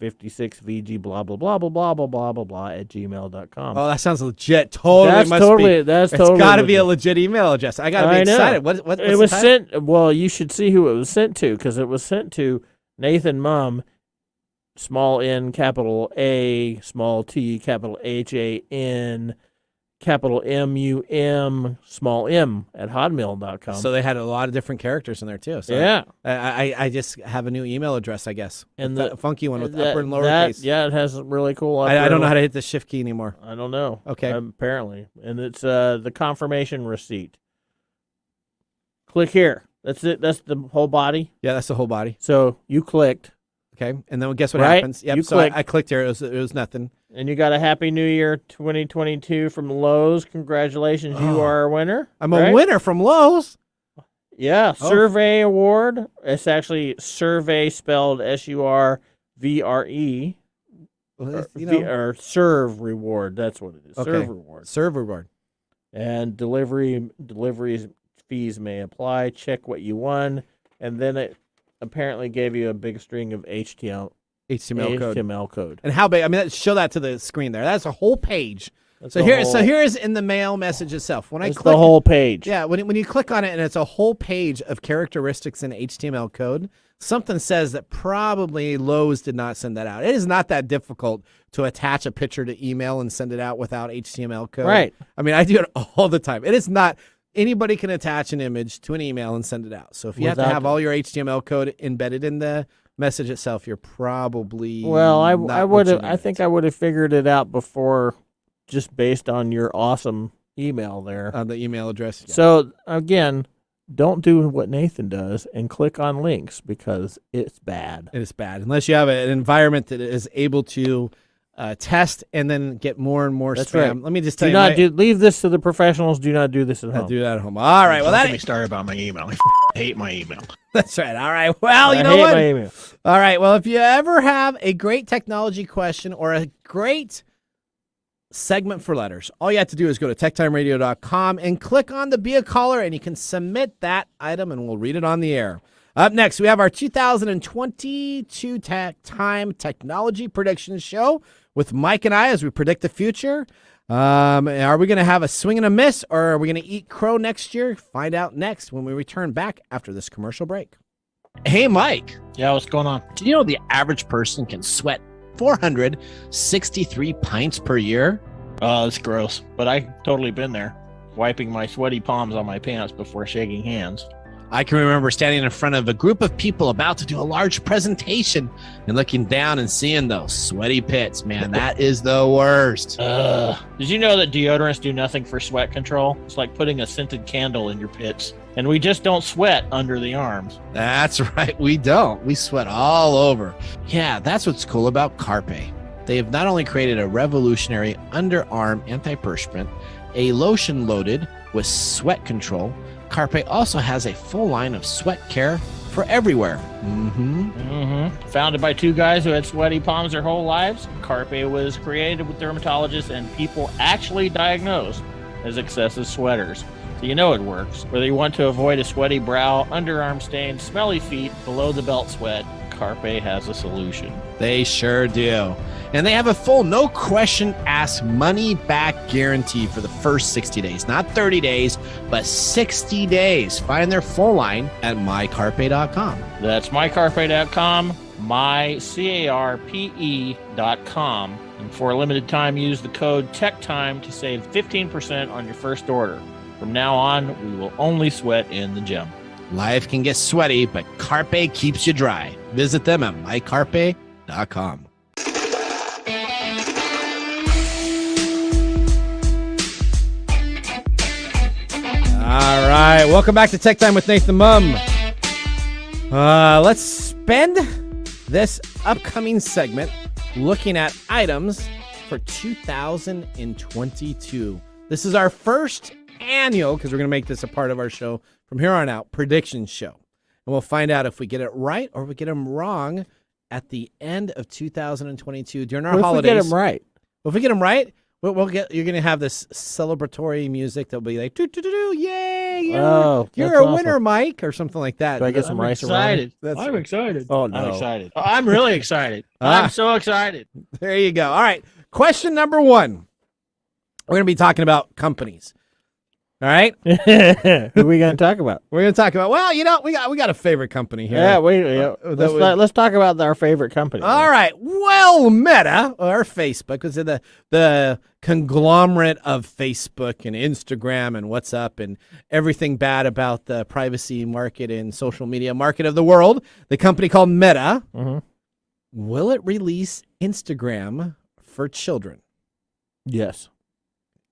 56VG blah blah blah blah blah blah blah blah blah at gmail.com. Oh, that sounds legit. It's got to be a legit email address. I got to be excited. What's it was sent? Well, you should see who it was sent to, because it was sent to Nathan Mumm, small n, capital A, small t, capital HAN, capital MUM, small m at hotmail.com. So they had a lot of different characters in there too. So yeah, I just have a new email address, I guess. And the funky one with upper and lower case. Yeah, it has really cool. I don't know how to hit the shift key anymore. I don't know. Okay, apparently, and it's the confirmation receipt. Click here. That's it. That's the whole body. Yeah, that's the whole body. So you clicked. Okay, and then guess what happens? Yep. So I clicked here. It was nothing. And you got a Happy New Year 2022 from Lowe's. Congratulations, you are a winner. I'm a winner from Lowe's. Yeah, Survey Award. It's actually Survey spelled SURVRE. Or Serve Reward. That's what it is. Okay. Serve Reward. Serve Reward. And deliveries fees may apply. Check what you won. And then it apparently gave you a big string of HTML code. And how big? I mean, show that to the screen there. That's a whole page. So here is in the mail message itself. When I click the whole page. Yeah, when you click on it and it's a whole page of characteristics in HTML code, something says that probably Lowe's did not send that out. It is not that difficult to attach a picture to email and send it out without HTML code. Right. I mean, I do it all the time. It is not. Anybody can attach an image to an email and send it out. So if you have to have all your HTML code embedded in the message itself, you're probably I think I would have figured it out before, just based on your awesome email there on the email address. Yeah. So again, don't do what Nathan does and click on links, because it's bad. It is bad unless you have an environment that is able to test and then get more and more That's spam. Right. Let me just tell you. Leave this to the professionals. Do not do this at home. Do that at home. All right. Well, Don't get me started about my email. I hate my email. That's right. All right. Well, you know what? My email. All right. Well, if you ever have a great technology question or a great segment for letters, all you have to do is go to techtimeradio.com and click on the Be a Caller, and you can submit that item and we'll read it on the air. Up next, we have our 2022 Time Technology Prediction Show with Mike and I as we predict the future. Are we going to have a swing and a miss, or are we going to eat crow next year? Find out next when we return back after this commercial break. Hey, Mike. Yeah, what's going on? Do you know the average person can sweat 463 pints per year? Oh, that's gross. But I've totally been there, wiping my sweaty palms on my pants before shaking hands. I can remember standing in front of a group of people about to do a large presentation and looking down and seeing those sweaty pits. Man, that is the worst. Did you know that deodorants do nothing for sweat control? It's like putting a scented candle in your pits. And we just don't sweat under the arms. That's right. We don't. We sweat all over. Yeah, that's what's cool about Carpe. They have not only created a revolutionary underarm antiperspirant, a lotion loaded with sweat control, Carpe also has a full line of sweat care for everywhere. Founded by two guys who had sweaty palms their whole lives, Carpe was created with dermatologists and people actually diagnosed as excessive sweaters. So you know it works. Whether you want to avoid a sweaty brow, underarm stain, smelly feet, below the belt sweat, Carpe has a solution. They sure do. And they have a full no question asked money back guarantee for the first 60 days. Not 30 days, but 60 days. Find their full line at mycarpe.com. That's mycarpe.com, mycarpe.com. And for a limited time, use the code TechTime to save 15% on your first order. From now on, we will only sweat in the gym. Life can get sweaty, but Carpe keeps you dry. Visit them at mycarpe.com. All right, welcome back to Tech Time with Nathan Mumm. Let's spend this upcoming segment looking at items for 2022. This is our first annual, because we're going to make this a part of our show from here on out, prediction show. And we'll find out if we get it right or if we get them wrong at the end of 2022 during our holidays. If we get them right. Well, if we get them right, we'll get. You're going to have this celebratory music that'll be like, doo-doo-doo-doo, yay, you're a winner, Mike, or something like that. Do I get some rice excited. I'm excited. Oh, no. I'm excited. Oh, I'm really excited. I'm so excited. There you go. All right. Question number 1. We're going to be talking about companies. All right. Who are we going to talk about? We're going to talk about, well, we got a favorite company here. Yeah, let's talk about our favorite company. All right. Well, Meta, or Facebook, was the conglomerate of Facebook and Instagram and WhatsApp and everything bad about the privacy market and social media market of the world. The company called Meta. Mm-hmm. Will it release Instagram for children? Yes.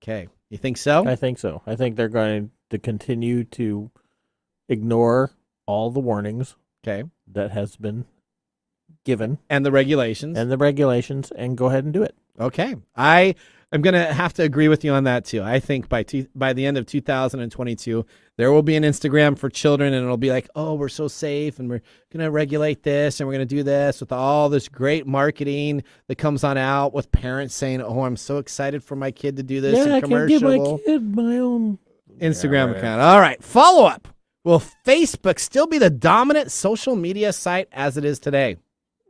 Okay. You think so? I think so. I think they're going to continue to ignore all the warnings that has been given. And the regulations. And go ahead and do it. Okay. I am going to have to agree with you on that, too. I think by the end of 2022, there will be an Instagram for children, and it'll be like, oh, we're so safe, and we're going to regulate this, and we're going to do this with all this great marketing that comes on out with parents saying, oh, I'm so excited for my kid to do this in commercial. I can give my kid my own Instagram account. All right. Follow up. Will Facebook still be the dominant social media site as it is today?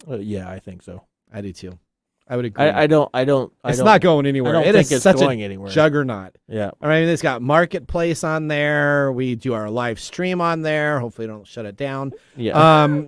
Yeah, I think so. I do, too. I would agree. It's not going anywhere. I don't think it's going anywhere. Juggernaut. Yeah. I mean, it's got Marketplace on there. We do our live stream on there. Hopefully, don't shut it down. Yeah.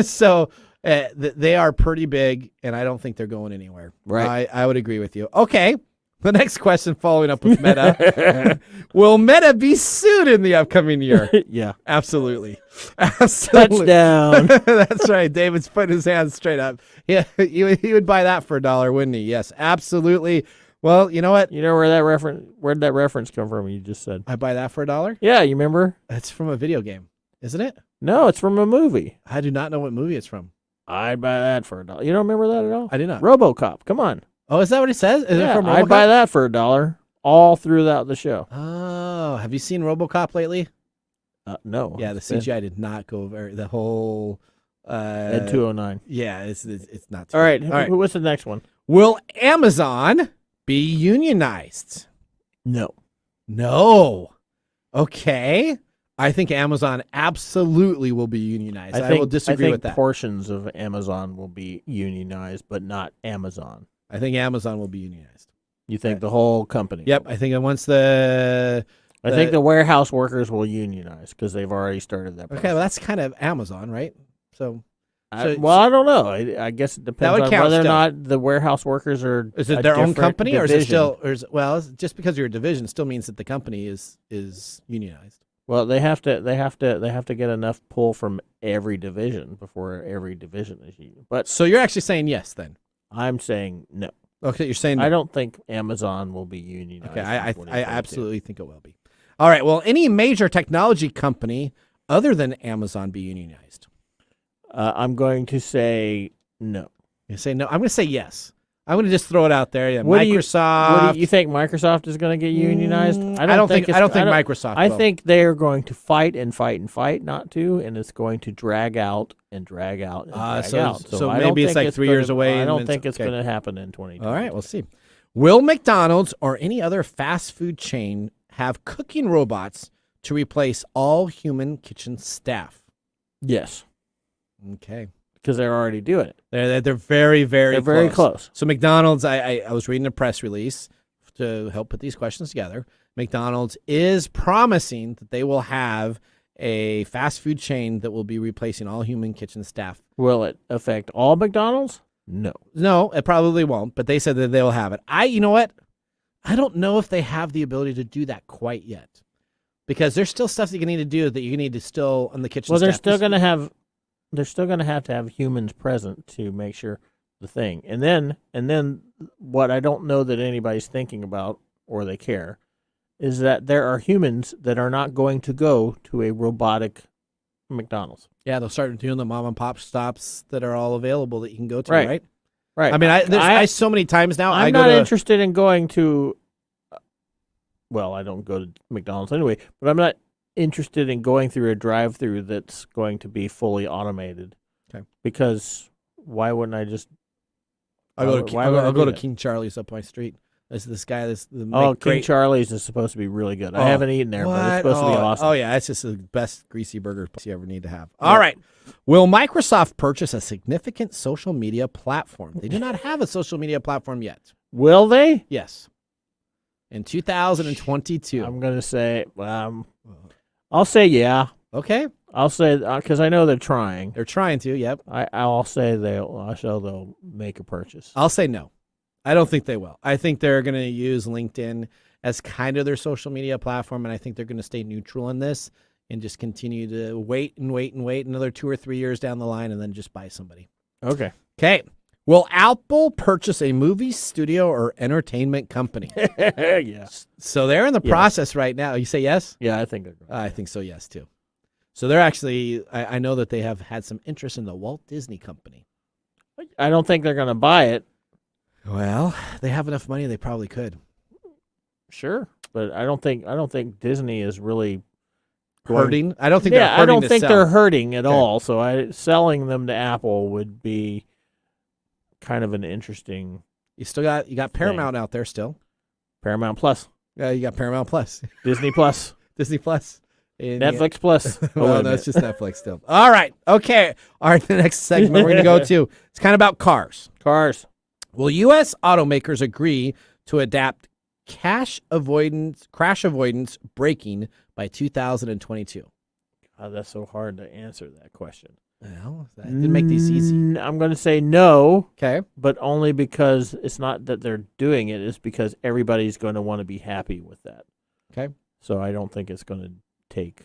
So they are pretty big, and I don't think they're going anywhere. Right. I would agree with you. Okay. The next question, following up with Meta. Will Meta be sued in the upcoming year? Yeah. Absolutely. Absolutely. Touchdown. That's right. David's putting his hands straight up. Yeah, he would buy that for $1, wouldn't he? Yes, absolutely. Well, you know what? You know where'd that reference come from? You just said. I buy that for $1? Yeah, you remember? That's from a video game, isn't it? No, it's from a movie. I do not know what movie it's from. I'd buy that for $1. You don't remember that at all? I do not. RoboCop. Come on. Oh, is that what it says? Is it from RoboCop? I'd buy that for $1 all throughout the show. Oh, have you seen RoboCop lately? No. Yeah, the CGI did not go very. The whole Ed 209. Yeah, it's not. All right. What's the next one? Will Amazon be unionized? No. Okay. I think Amazon absolutely will be unionized. I will disagree with that. Portions of Amazon will be unionized, but not Amazon. I think Amazon will be unionized. You think the whole company? Yep. I think once I think the warehouse workers will unionize because they've already started that process. Okay, well, that's kind of Amazon, right? I don't know. I guess it depends on whether or not the warehouse workers are. Is it their own company, division. or is it still? Just because you're a division still means that the company is unionized. Well, they have to get enough pull from every division before every division is union. But so you're actually saying yes, then? I'm saying no. Okay, you're saying no. I don't think Amazon will be unionized. Okay, I absolutely think it will be. All right. Well, any major technology company other than Amazon be unionized? I'm going to say no. You say no. I'm going to say yes. I'm going to just throw it out there. Yeah, What Microsoft. do you think Microsoft is going to get unionized? I don't think Microsoft I will. think they're going to fight and fight and fight not to, and it's going to drag out and drag out and drag out. So I don't maybe it's think like 3 years away. I don't and think it's okay. going to happen in 2020. All right, we'll see. Will McDonald's or any other fast food chain have cooking robots to replace all human kitchen staff? Yes. Okay. Because they're already doing it. They're very, very They're very close. So McDonald's, I was reading a press release to help put these questions together. McDonald's is promising that they will have a fast food chain that will be replacing all human kitchen staff. Will it affect all McDonald's? No. No, it probably won't, but they said that they will have it. You know what? I don't know if they have the ability to do that quite yet. Because there's still stuff that you need to do that you need to still on the kitchen Well, staff. they're still going to have humans present to make sure the thing. And then what I don't know that anybody's thinking about or they care is that there are humans that are not going to go to a robotic McDonald's. Yeah, they'll start doing the mom and pop stops that are all available that you can go to, Right. right? Right. I mean, I so many times now I'm I go not to interested in going to well, I don't go to McDonald's anyway, but I'm not interested in going through a drive-through that's going to be fully automated. Okay. Because why wouldn't I just I'll go to that? King Charlie's up my street. This guy. King Charlie's is supposed to be really good. I haven't eaten there, but it's supposed to be awesome. Oh, yeah. It's just the best greasy burger you ever need to have. All right. Will Microsoft purchase a significant social media platform? They do not have a social media platform yet. Will they? Yes. In 2022. I'm going to say, I'll say yeah. Okay. I'll say, because I know they're trying. They're trying to, yep. I'll say they'll make a purchase. I'll say no. I don't think they will. I think they're going to use LinkedIn as kind of their social media platform, and I think they're going to stay neutral in this and just continue to wait another 2 or 3 years down the line and then just buy somebody. Okay. Okay. Will Apple purchase a movie studio or entertainment company? Yeah. So they're in the process right now. You say yes? Yeah, I think they're going. I think so, yes, too. So they're actually, I know that they have had some interest in the Walt Disney Company. I don't think they're going to buy it. Well, they have enough money, they probably could. Sure, but I don't think Disney is really hurting. I don't think they're hurting. I don't to think sell. they're hurting at all. So selling them to Apple would be kind of an interesting. You got Paramount out there still. Paramount Plus. Yeah, you got Paramount Plus. Disney Plus. Disney Plus. And Netflix Plus. Well, no, it's just Netflix still. All right. Okay. All right. The next segment we're going to go to, it's kind of about cars. Cars. Will U.S. automakers agree to adapt crash avoidance braking by 2022? God, that's so hard to answer that question. Well, that didn't make these easy. I'm going to say no. Okay. But only because it's not that they're doing it. It's because everybody's going to want to be happy with that. Okay. So I don't think it's going to take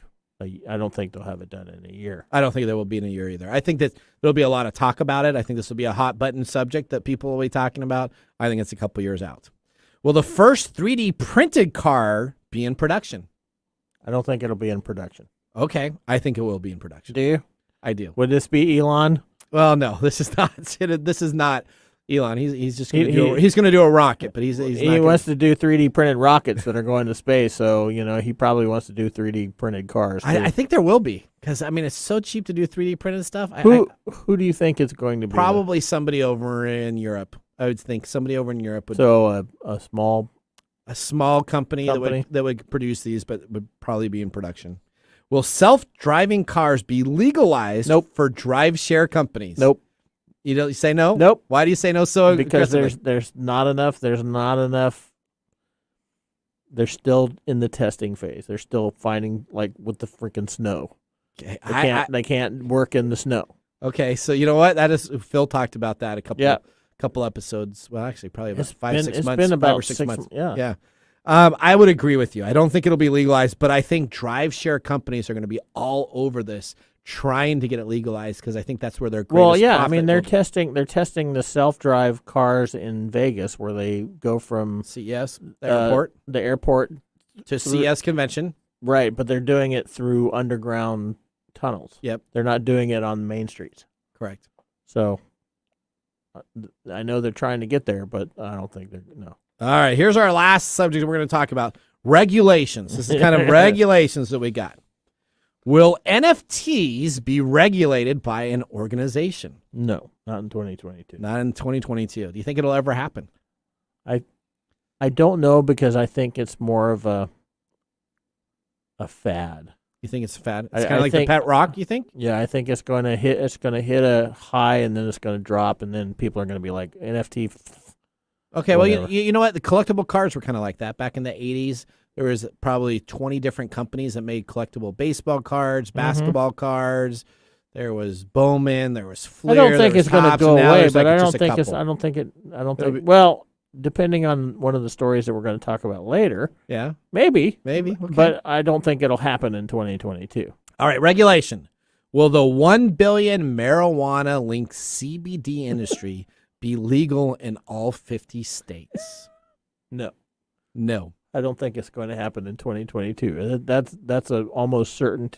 I don't think they'll have it done in a year. I don't think there will be in a year either. I think that there'll be a lot of talk about it. I think this will be a hot button subject that people will be talking about. I think it's a couple years out. Will the first 3D printed car be in production? I don't think it'll be in production. Okay. I think it will be in production. Do you? I do. Would this be Elon? Well, no, this is not. This is not Elon. He's just going to do. He's going to do a rocket, but he wants to do 3D printed rockets that are going to space. So he probably wants to do 3D printed cars. I think there will be because it's so cheap to do 3D printed stuff. Who do you think it's going to be? Probably somebody over in Europe. I would think somebody over in Europe would. So a small company that would produce these, but would probably be in production. Will self-driving cars be legalized? Nope. For drive share companies? Nope. You say no? Nope. Why do you say no so because aggressively? there's not enough. There's not enough. They're still in the testing phase. They're still finding with the freaking snow. Okay. They can't work in the snow. Okay, so you know what? That is Phil talked about that a couple episodes. Well, actually, probably about 5 or 6 months. It's been about 5 or 6 months. Yeah. I would agree with you. I don't think it'll be legalized, but I think drive share companies are going to be all over this, trying to get it legalized because I think that's where they're. Well, yeah. I mean, they're testing the self-drive cars in Vegas, where they go from CES, the airport to CES convention. Right, but they're doing it through underground tunnels. Yep. They're not doing it on main streets. Correct. So I know they're trying to get there, but I don't think they're no. All right, here's our last subject we're going to talk about, regulations. This is kind of regulations that we got. Will NFTs be regulated by an organization? No, not in 2022. Not in 2022. Do you think it'll ever happen? I don't know, because I think it's more of a fad. You think it's a fad? It's kind of like the pet rock, you think? Yeah, I think it's going to hit a high, and then it's going to drop, and then people are going to be like, NFT. Okay, well, you know what? The collectible cards were kind of like that. Back in the 80s, there was probably 20 different companies that made collectible baseball cards, basketball cards. There was Bowman, there was Fleer. I don't think it's going to go away, but I don't think couple. Well, depending on one of the stories that we're going to talk about later. Yeah. Maybe. Okay. But I don't think it'll happen in 2022. All right, regulation. Will the 1 billion marijuana-linked CBD industry be legal in all 50 states? No. No. I don't think it's going to happen in 2022. That's a almost certain.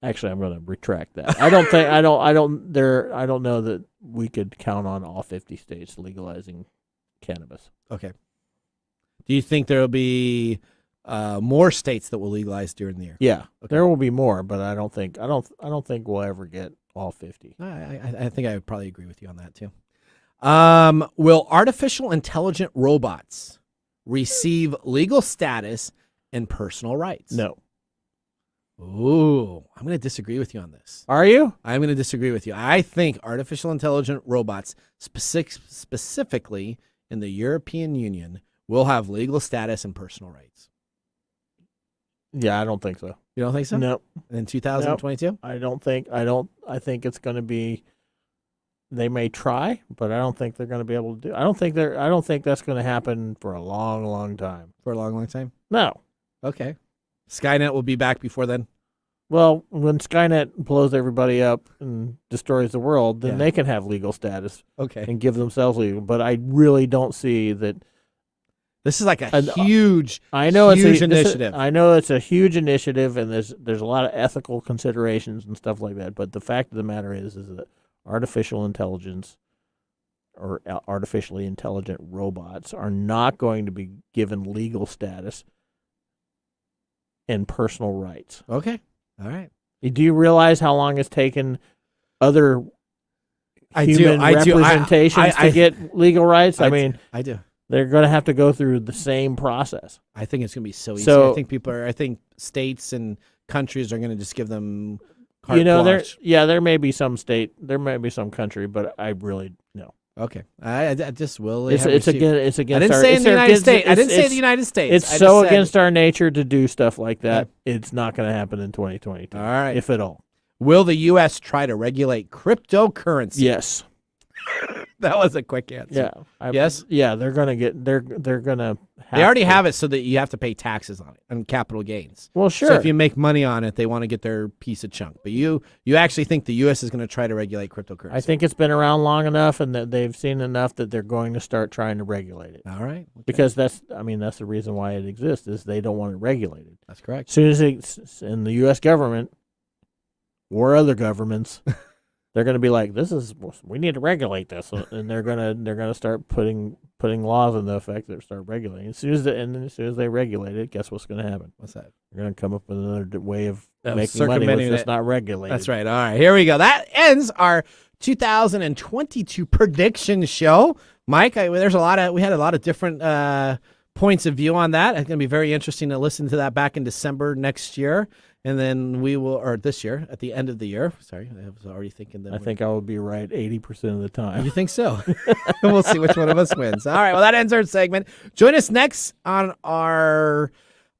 Actually, I'm going to retract that. I don't know that we could count on all 50 states legalizing cannabis. Okay. Do you think there will be more states that will legalize during the year? Yeah, there will be more, but I don't think we'll ever get all 50. I think I would probably agree with you on that too. Will artificial intelligent robots receive legal status and personal rights? No. Ooh, I'm going to disagree with you on this. Are you? I'm going to disagree with you. I think artificial intelligent robots, specifically in the European Union, will have legal status and personal rights. Yeah, I don't think so. You don't think so? No. In 2022? Nope. I think it's going to be. They may try, but I don't think they're going to be able to do. I don't think that's going to happen for a long, long time. For a long, long time? No. Okay. Skynet will be back before then? Well, when Skynet blows everybody up and destroys the world, then they can have legal status. Okay. And give themselves legal. But I really don't see that. This is like a huge initiative. I know it's a huge initiative, and there's a lot of ethical considerations and stuff like that. But the fact of the matter is that artificial intelligence or artificially intelligent robots are not going to be given legal status and personal rights. Okay. All right. Do you realize how long it's taken other human representations to get legal rights? I mean, I do. They're going to have to go through the same process. I think it's going to be so easy. I think states and countries are going to just give them carte blanche. There may be some state, there may be some country, but I really no. Okay, I just will. It's against. I didn't say in the United States. I didn't say the United States. It's so against our nature to do stuff like that. Yeah. It's not going to happen in 2022. All right, if at all. Will the U.S. try to regulate cryptocurrency? Yes. That was a quick answer. Yeah. Yes. Yeah, they're going to get. They're going to. They already have it so that you have to pay taxes on it and capital gains. Well, sure. So if you make money on it, they want to get their piece of chunk. But you actually think the U.S. is going to try to regulate cryptocurrency? I think it's been around long enough, and that they've seen enough that they're going to start trying to regulate it. All right. Okay. Because that's the reason why it exists, is they don't want it regulated. That's correct. As soon as it's in the U.S. government or other governments. They're going to be like, we need to regulate this, and they're going to start putting laws into effect that start regulating. As soon as they regulate it, guess what's going to happen? What's that? They're going to come up with another way of making money that's not regulated. That's right. All right, here we go. That ends our 2022 prediction show. Mike, we had a lot of different points of view on that. It's going to be very interesting to listen to that back in December next year. And then this year, at the end of the year. Sorry, I was already thinking that. I think I would be right 80% of the time. You think so? We'll see which one of us wins. All right, well, that ends our segment. Join us next on our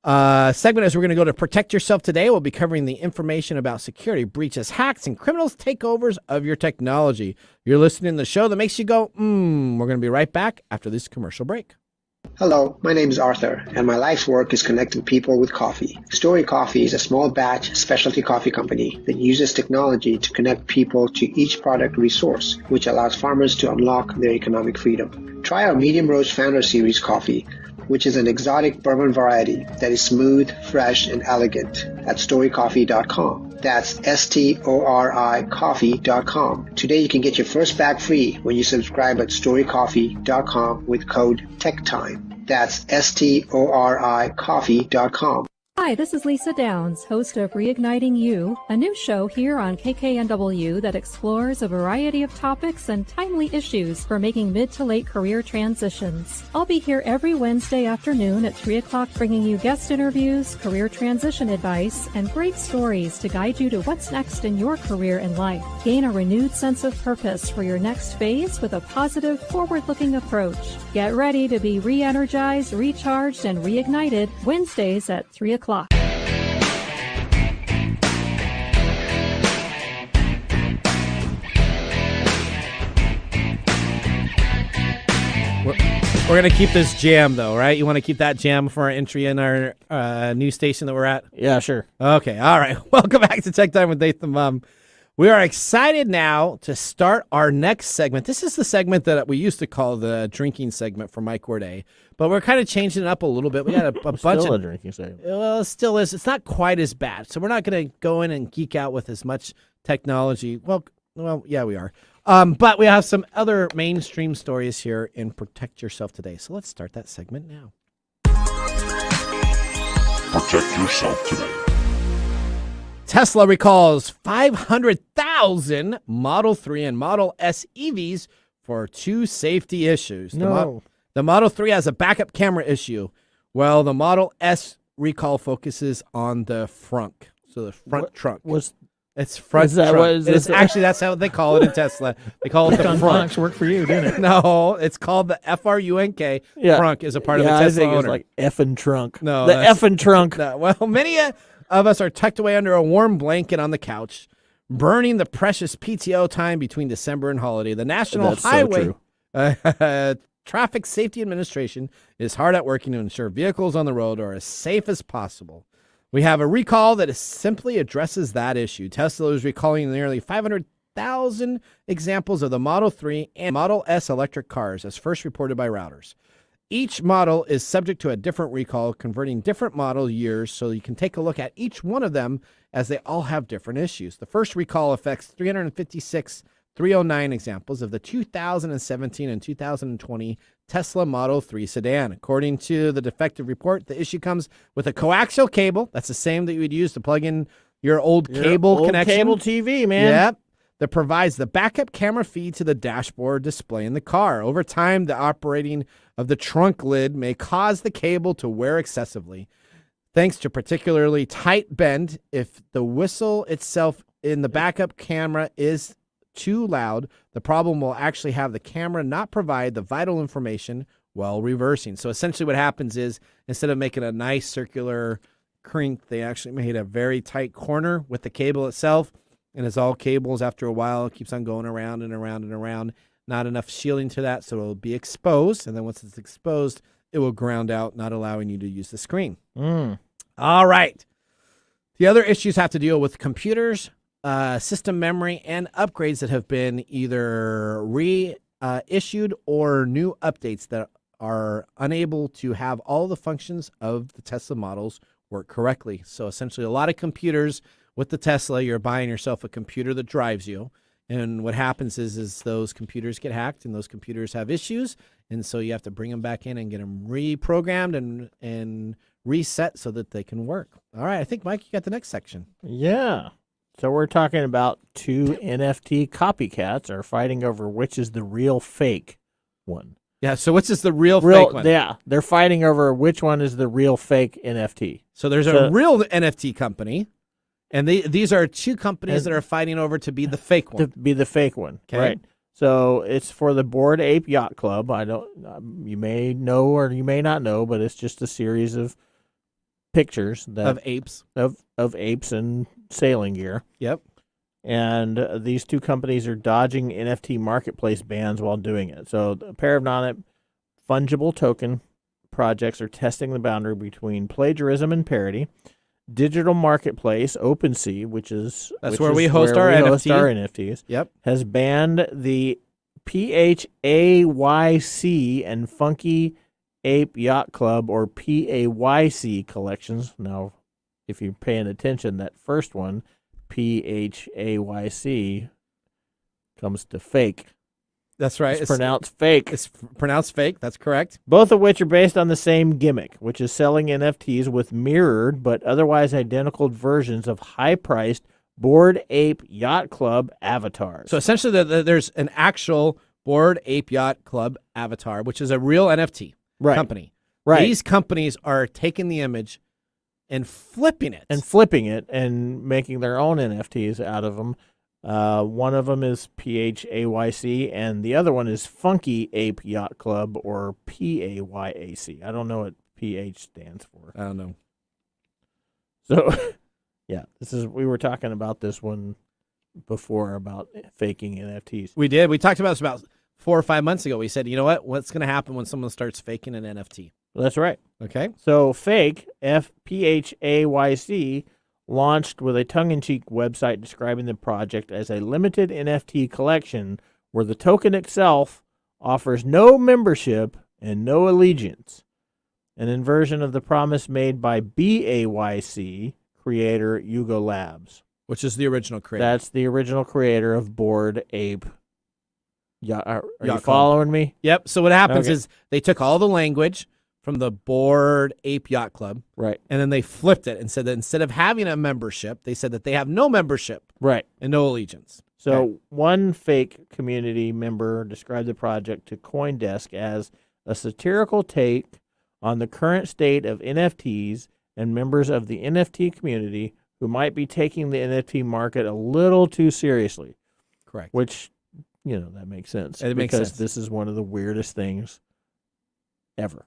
segment as we're going to go to Protect Yourself Today. We'll be covering the information about security breaches, hacks, and criminals' takeovers of your technology. You're listening to the show that makes you go, We're going to be right back after this commercial break. Hello, my name is Arthur, and my life's work is connecting people with coffee. Story Coffee is a small batch specialty coffee company that uses technology to connect people to each product resource, which allows farmers to unlock their economic freedom. Try our Medium Roast Founder Series coffee, which is an exotic bourbon variety that is smooth, fresh, and elegant at storycoffee.com. That's STORI coffee.com. Today you can get your first bag free when you subscribe at storycoffee.com with code TechTime. That's STORI coffee.com. Hi, this is Lisa Downs, host of Reigniting You, a new show here on KKNW that explores a variety of topics and timely issues for making mid to late career transitions. I'll be here every Wednesday afternoon at 3 o'clock bringing you guest interviews, career transition advice, and great stories to guide you to what's next in your career and life. Gain a renewed sense of purpose for your next phase with a positive, forward-looking approach. Get ready to be re-energized, recharged, and reignited Wednesdays at 3 o'clock. We're going to keep this jam, though, right? You want to keep that jam for our entry in our news station that we're at? Yeah, sure. Okay, all right. Welcome back to Tech Time with Nathan Mumm. We are excited now to start our next segment. This is the segment that we used to call the drinking segment for Mike Corday, but we're kind of changing it up a little bit. We got a bunch Still of a drinking segment. Well, it still is. It's not quite as bad, so we're not going to go in and geek out with as much technology. Well, yeah, we are. But we have some other mainstream stories here in Protect Yourself Today. So let's start that segment now. Protect Yourself Today. Tesla recalls 500,000 Model 3 and Model S EVs for two safety issues. No. The Model 3 has a backup camera issue, while the Model S recall focuses on the frunk. So the front trunk. It's front trunk. Actually, that's how they call it in Tesla. They call it the frunk. Worked for you, didn't it? No, it's called the FRUNK. Yeah. Frunk is a part of the I Tesla think owner. it's like effing trunk. No, the effing trunk. No. Well, many of us are tucked away under a warm blanket on the couch, burning the precious PTO time between December and holiday. The National Highway Traffic Safety Administration is hard at work to ensure vehicles on the road are as safe as possible. We have a recall that simply addresses that issue. Tesla is recalling nearly 500,000 examples of the Model 3 and Model S electric cars, as first reported by Routers. Each model is subject to a different recall, converting different model years, so you can take a look at each one of them as they all have different issues. The first recall affects 309 examples of the 2017 and 2020 Tesla Model 3 sedan. According to the defective report, the issue comes with a coaxial cable. That's the same that you would use to plug in your old cable connection. Cable TV, man. Yep. That provides the backup camera feed to the dashboard display in the car. Over time, the operating of the trunk lid may cause the cable to wear excessively. Thanks to particularly tight bend, if the whistle itself in the backup camera is too loud, the problem will actually have the camera not provide the vital information while reversing. So essentially what happens is, instead of making a nice circular crink, they actually made a very tight corner with the cable itself. And as all cables, after a while, it keeps on going around and around and around. Not enough shielding to that, so it'll be exposed. And then once it's exposed, it will ground out, not allowing you to use the screen. All right. The other issues have to deal with computers, system memory, and upgrades that have been either reissued or new updates that are unable to have all the functions of the Tesla models work correctly. So essentially, a lot of computers with the Tesla, you're buying yourself a computer that drives you. And what happens is those computers get hacked and those computers have issues. And so you have to bring them back in and get them reprogrammed and reset so that they can work. All right. I think, Mike, you got the next section. Yeah. So we're talking about two NFT copycats are fighting over which is the real fake one. Yeah, so which is the real fake one? Yeah, they're fighting over which one is the real fake NFT. So there's a real NFT company, and these are two companies that are fighting over to be the fake one. To be the fake one, right. So it's for the Bored Ape Yacht Club. You may know or you may not know, but it's just a series of pictures of apes. Of apes and sailing gear. Yep. And these two companies are dodging NFT marketplace bans while doing it. So a pair of non-fungible token projects are testing the boundary between plagiarism and parody. Digital marketplace OpenSea, which is where we host our NFTs. Yep. Has banned the PHAYC and Funky Ape Yacht Club, or PAYC collections. Now, if you're paying attention, that first one, PHAYC comes to fake. That's right. It's pronounced fake. It's pronounced fake. That's correct. Both of which are based on the same gimmick, which is selling NFTs with mirrored but otherwise identical versions of high-priced Bored Ape Yacht Club avatars. So essentially, there's an actual Bored Ape Yacht Club avatar, which is a real NFT company. Right. These companies are taking the image and flipping it. And making their own NFTs out of them. One of them is PHAYC, and the other one is Funky Ape Yacht Club, or PAYAC. I don't know what PH stands for. I don't know. So, yeah, we were talking about this one before about faking NFTs. We did. We talked about this about 4 or 5 months ago. We said, you know what? What's going to happen when someone starts faking an NFT? That's right. Okay. So, fake, PHAYC, launched with a tongue-in-cheek website describing the project as a limited NFT collection where the token itself offers no membership and no allegiance. An inversion of the promise made by BAYC creator Yugo Labs. Which is the original creator. That's the original creator of Bored Ape. Are you Yacht following me? Yep. So what happens is they took all the language from the Bored Ape Yacht Club. Right. And then they flipped it and said that instead of having a membership, they said that they have no membership. Right. And no allegiance. So one fake community member described the project to CoinDesk as a satirical take on the current state of NFTs and members of the NFT community who might be taking the NFT market a little too seriously. Correct. Which, that makes sense. It makes sense. Because this is one of the weirdest things ever.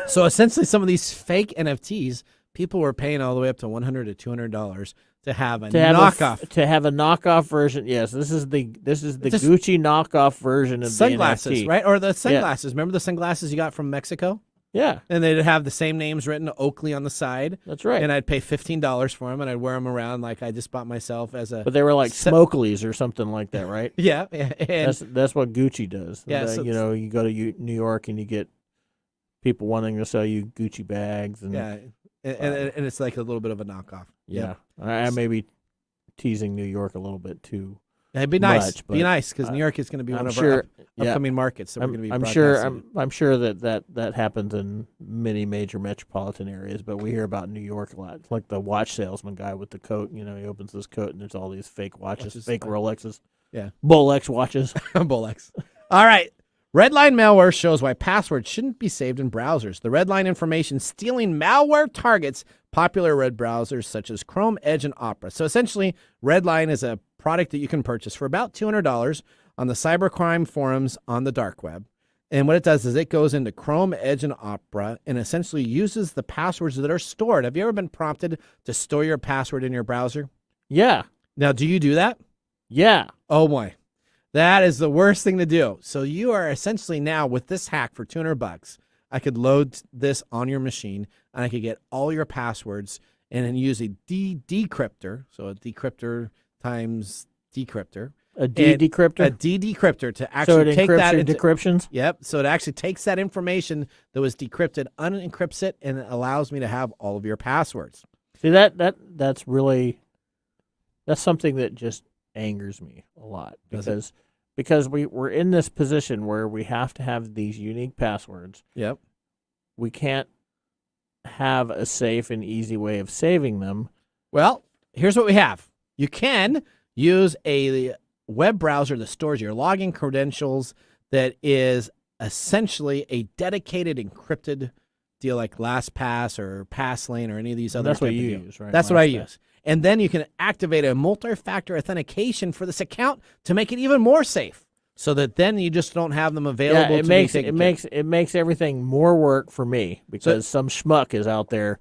So essentially, some of these fake NFTs, people were paying all the way up to $100 to $200 to have a knockoff. To have a knockoff version. Yes, this is the Gucci knockoff version of sunglasses, the NFT. right? Or the sunglasses. Yeah. Remember the sunglasses you got from Mexico? Yeah. And they'd have the same names written, Oakley, on the side. That's right. And I'd pay $15 for them, and I'd wear them around like I just bought myself as a... But they were like Smokeleys or something like that, right? Yeah. And that's what Gucci does. Yeah. You go to New York and you get people wanting to sell you Gucci bags. And, and it's like a little bit of a knockoff. Yeah. I may be teasing New York a little bit too. It'd be nice. Much, be nice, because New York is going to be one of our upcoming markets that we're going to be broadcasting. I'm sure that happens in many major metropolitan areas, but we hear about New York a lot. It's like the watch salesman guy with the coat. He opens his coat and there's all these fake watches, fake Rolexes. Yeah. Bolex watches. Bolex. All right. Redline malware shows why passwords shouldn't be saved in browsers. The Redline information stealing malware targets popular web browsers such as Chrome, Edge, and Opera. So essentially, Redline is a product that you can purchase for about $200 on the cybercrime forums on the dark web. And what it does is it goes into Chrome, Edge, and Opera and essentially uses the passwords that are stored. Have you ever been prompted to store your password in your browser? Yeah. Now, do you do that? Yeah. Oh, boy. That is the worst thing to do. So you are essentially now, with this hack for $200, I could load this on your machine and I could get all your passwords and then use a decryptor. So a decryptor times decryptor. A decryptor? A decryptor to actually take that into decryptions? Yep. So it actually takes that information that was decrypted, unencrypts it, and it allows me to have all of your passwords. See, that's something that just angers me a lot, because we're in this position where we have to have these unique passwords. Yep. We can't have a safe and easy way of saving them. Well, here's what we have. You can use a web browser that stores your login credentials that is essentially a dedicated encrypted deal like LastPass or Passlane or any of these other. That's what you use, right? That's what I use. And then you can activate a multi-factor authentication for this account to make it even more safe, so that then you just don't have them available. It makes everything more work for me, because some schmuck is out there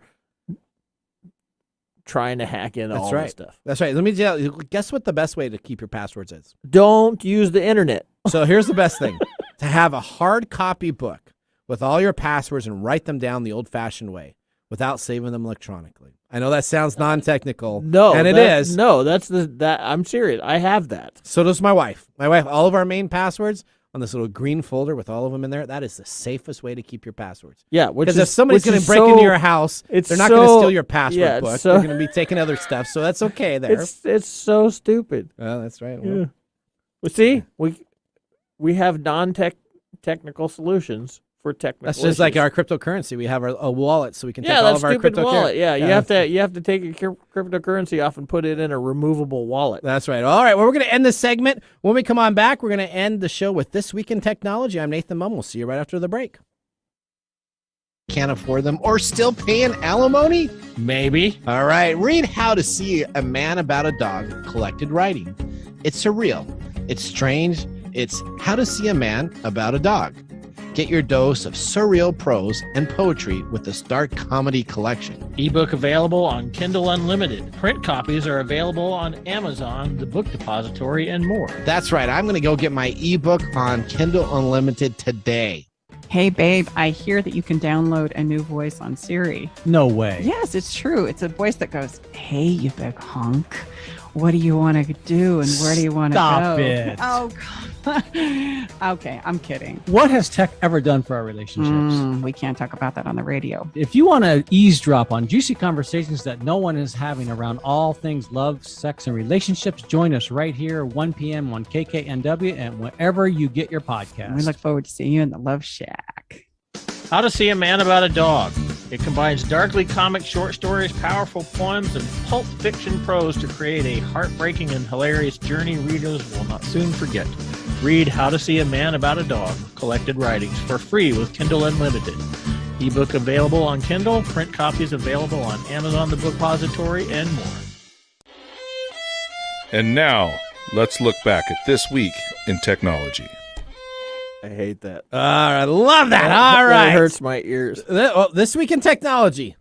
trying to hack in all this stuff. That's right. Let me tell you, guess what the best way to keep your passwords is? Don't use the internet. So here's the best thing: to have a hard copy book with all your passwords and write them down the old-fashioned way without saving them electronically. I know that sounds non-technical. No, and it is. No, I'm serious. I have that. So does my wife. My wife, all of our main passwords on this little green folder with all of them in there. That is the safest way to keep your passwords. Yeah, because if somebody's going to break into your house, they're not going to steal your password book. They're going to be taking other stuff, so that's okay there. It's so stupid. Well, that's right. Yeah. Well, see, we have non-technical solutions for technical. That's just issues. like our cryptocurrency. We have a wallet, so we can take all of our stupid cryptocurrency. wallet. Yeah, you have to take your cryptocurrency off and put it in a removable wallet. That's right. All right. Well, we're going to end this segment. When we come on back, we're going to end the show with This Week in Technology. I'm Nathan Mumm. We'll see you right after the break. Can't afford them or still paying alimony? Maybe. All right. Read How to See a Man About a Dog, collected writing. It's surreal. It's strange. It's How to See a Man About a Dog. Get your dose of surreal prose and poetry with the Stark Comedy Collection. Ebook available on Kindle Unlimited. Print copies are available on Amazon, the Book Depository, and more. That's right. I'm going to go get my ebook on Kindle Unlimited today. Hey, babe, I hear that you can download a new voice on Siri. No way. Yes, it's true. It's a voice that goes, hey, you big hunk. What do you want to do and where do you want to go? Stop it. Oh, God. Okay, I'm kidding. What has tech ever done for our relationships? We can't talk about that on the radio. If you want to eavesdrop on juicy conversations that no one is having around all things love, sex, and relationships, join us right here, 1 p.m. on KKNW and wherever you get your podcast. We look forward to seeing you in the Love Shack. How to See a Man About a Dog. It combines darkly comic short stories, powerful poems, and pulp fiction prose to create a heartbreaking and hilarious journey readers will not soon forget. Read How to See a Man About a Dog, collected writings, for free with Kindle Unlimited. Ebook available on Kindle, print copies available on Amazon, the Book Depository, and more. And now, let's look back at this week in technology. I hate that. All right, love that. All right. It hurts my ears. This Week in Technology,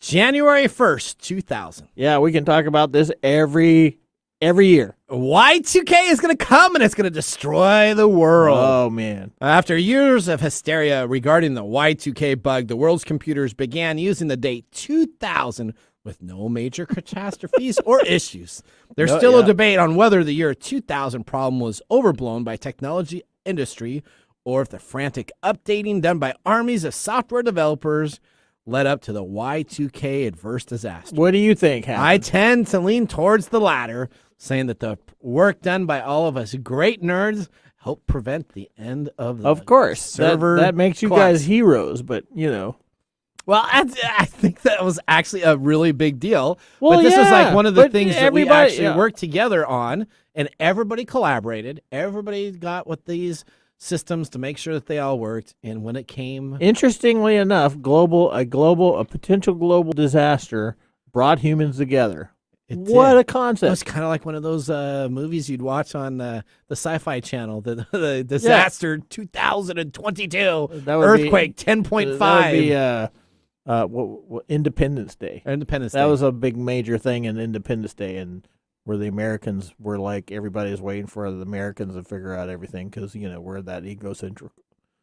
January 1st, 2000. Yeah, we can talk about this every year. Y2K is going to come and it's going to destroy the world. Oh, man. After years of hysteria regarding the Y2K bug, the world's computers began using the date 2000 with no major catastrophes or issues. There's still a debate on whether the year 2000 problem was overblown by technology industry or if the frantic updating done by armies of software developers led up to the Y2K adverse disaster. What do you think happened? I tend to lean towards the latter, saying that the work done by all of us great nerds helped prevent the end of the server. That makes you guys heroes, but, you know. Well, I think that was actually a really big deal. Well, but this was like one of the things that we actually worked together on, and everybody collaborated. Everybody got with these systems to make sure that they all worked. And when it came, interestingly enough, a potential global disaster brought humans together. What a concept! It was kind of like one of those movies you'd watch on the Sci-Fi Channel, the disaster 2022, earthquake 10.5. That would be Independence Day. Independence Day. That was a big major thing in Independence Day, and where the Americans were like, everybody's waiting for the Americans to figure out everything because, you know, we're that egocentric.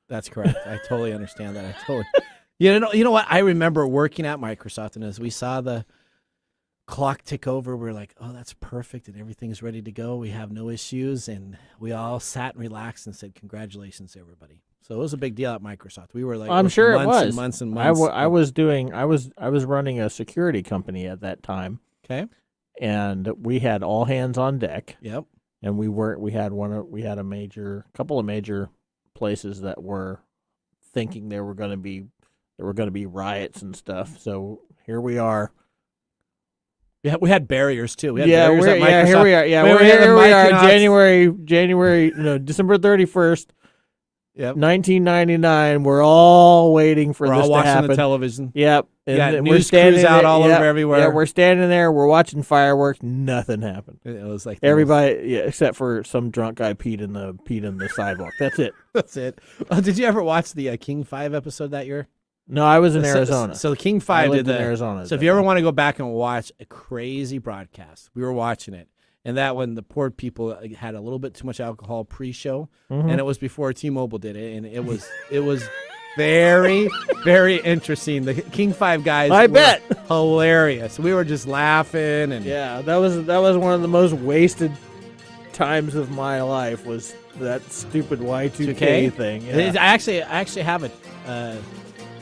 That's correct. I totally understand that. You know what? I remember working at Microsoft, and as we saw the clock tick over, we're like, oh, that's perfect, and everything's ready to go. We have no issues, and we all sat and relaxed and said, congratulations, everybody. So it was a big deal at Microsoft. We were like, I'm sure it was. And months and months. I was running a security company at that time. Okay. And we had all hands on deck. Yep. And we had a couple of major places that were thinking there were going to be riots and stuff. So here we are. Yeah, we had barriers too. We had barriers at Microsoft. Here we are. Yeah, here we are. December 31st. Yep. 1999. We're all waiting for this to happen. We're all watching the television. Yep. And we're standing out all over everywhere. Yeah, we're standing there. We're watching fireworks. Nothing happened. It was like everybody, except for some drunk guy peed in the sidewalk. That's it. That's it. Did you ever watch the King 5 episode that year? No, I was in Arizona. So King 5 did that. Arizona. So if you ever want to go back and watch a crazy broadcast, we were watching it. And that one, the poor people had a little bit too much alcohol pre-show, and it was before T-Mobile did it, and it was very, very interesting. The King 5 guys, I bet, hilarious. We were just laughing, and yeah, that was one of the most wasted times of my life was that stupid Y2K thing. Yeah. I actually have a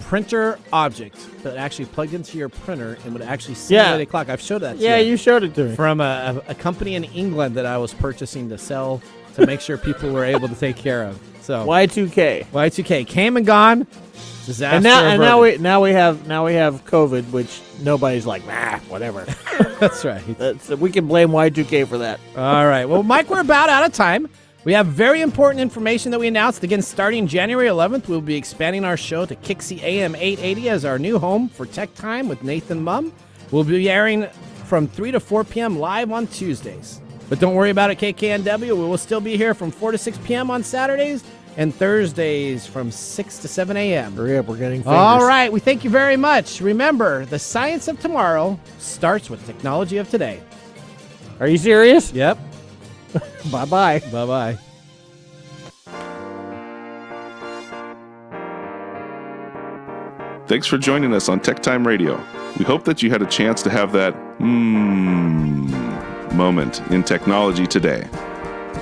printer object that actually plugged into your printer and would actually simulate a clock. I've showed that to you. Yeah, you showed it to me. From a company in England that I was purchasing to sell to make sure people were able to take care of. So Y2K came and gone. Disaster. And now we have COVID, which nobody's like, whatever. That's right. We can blame Y2K for that. All right. Well, Mike, we're about out of time. We have very important information that we announced. Again, starting January 11th, we'll be expanding our show to Kixie AM 880 as our new home for Tech Time with Nathan Mumm. We'll be airing from 3 to 4 p.m. live on Tuesdays. But don't worry about it, KKNW. We will still be here from 4 to 6 p.m. on Saturdays and Thursdays from 6 to 7 a.m. Hurry up, we're getting fingers. All right. We thank you very much. Remember, the science of tomorrow starts with technology of today. Are you serious? Yep. Bye-bye. Bye-bye. Thanks for joining us on TechTime Radio. We hope that you had a chance to have that moment in technology today.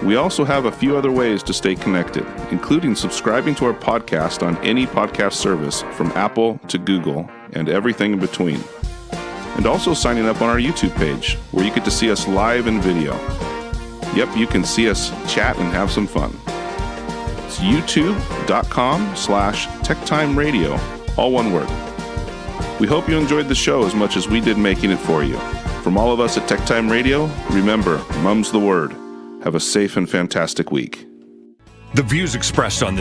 We also have a few other ways to stay connected, including subscribing to our podcast on any podcast service from Apple to Google and everything in between. And also signing up on our YouTube page, where you get to see us live in video. Yep, you can see us chat and have some fun. It's youtube.com/TechTimeRadio, all one word. We hope you enjoyed the show as much as we did making it for you. From all of us at TechTime Radio, remember, Mumm's the word. Have a safe and fantastic week. The views expressed on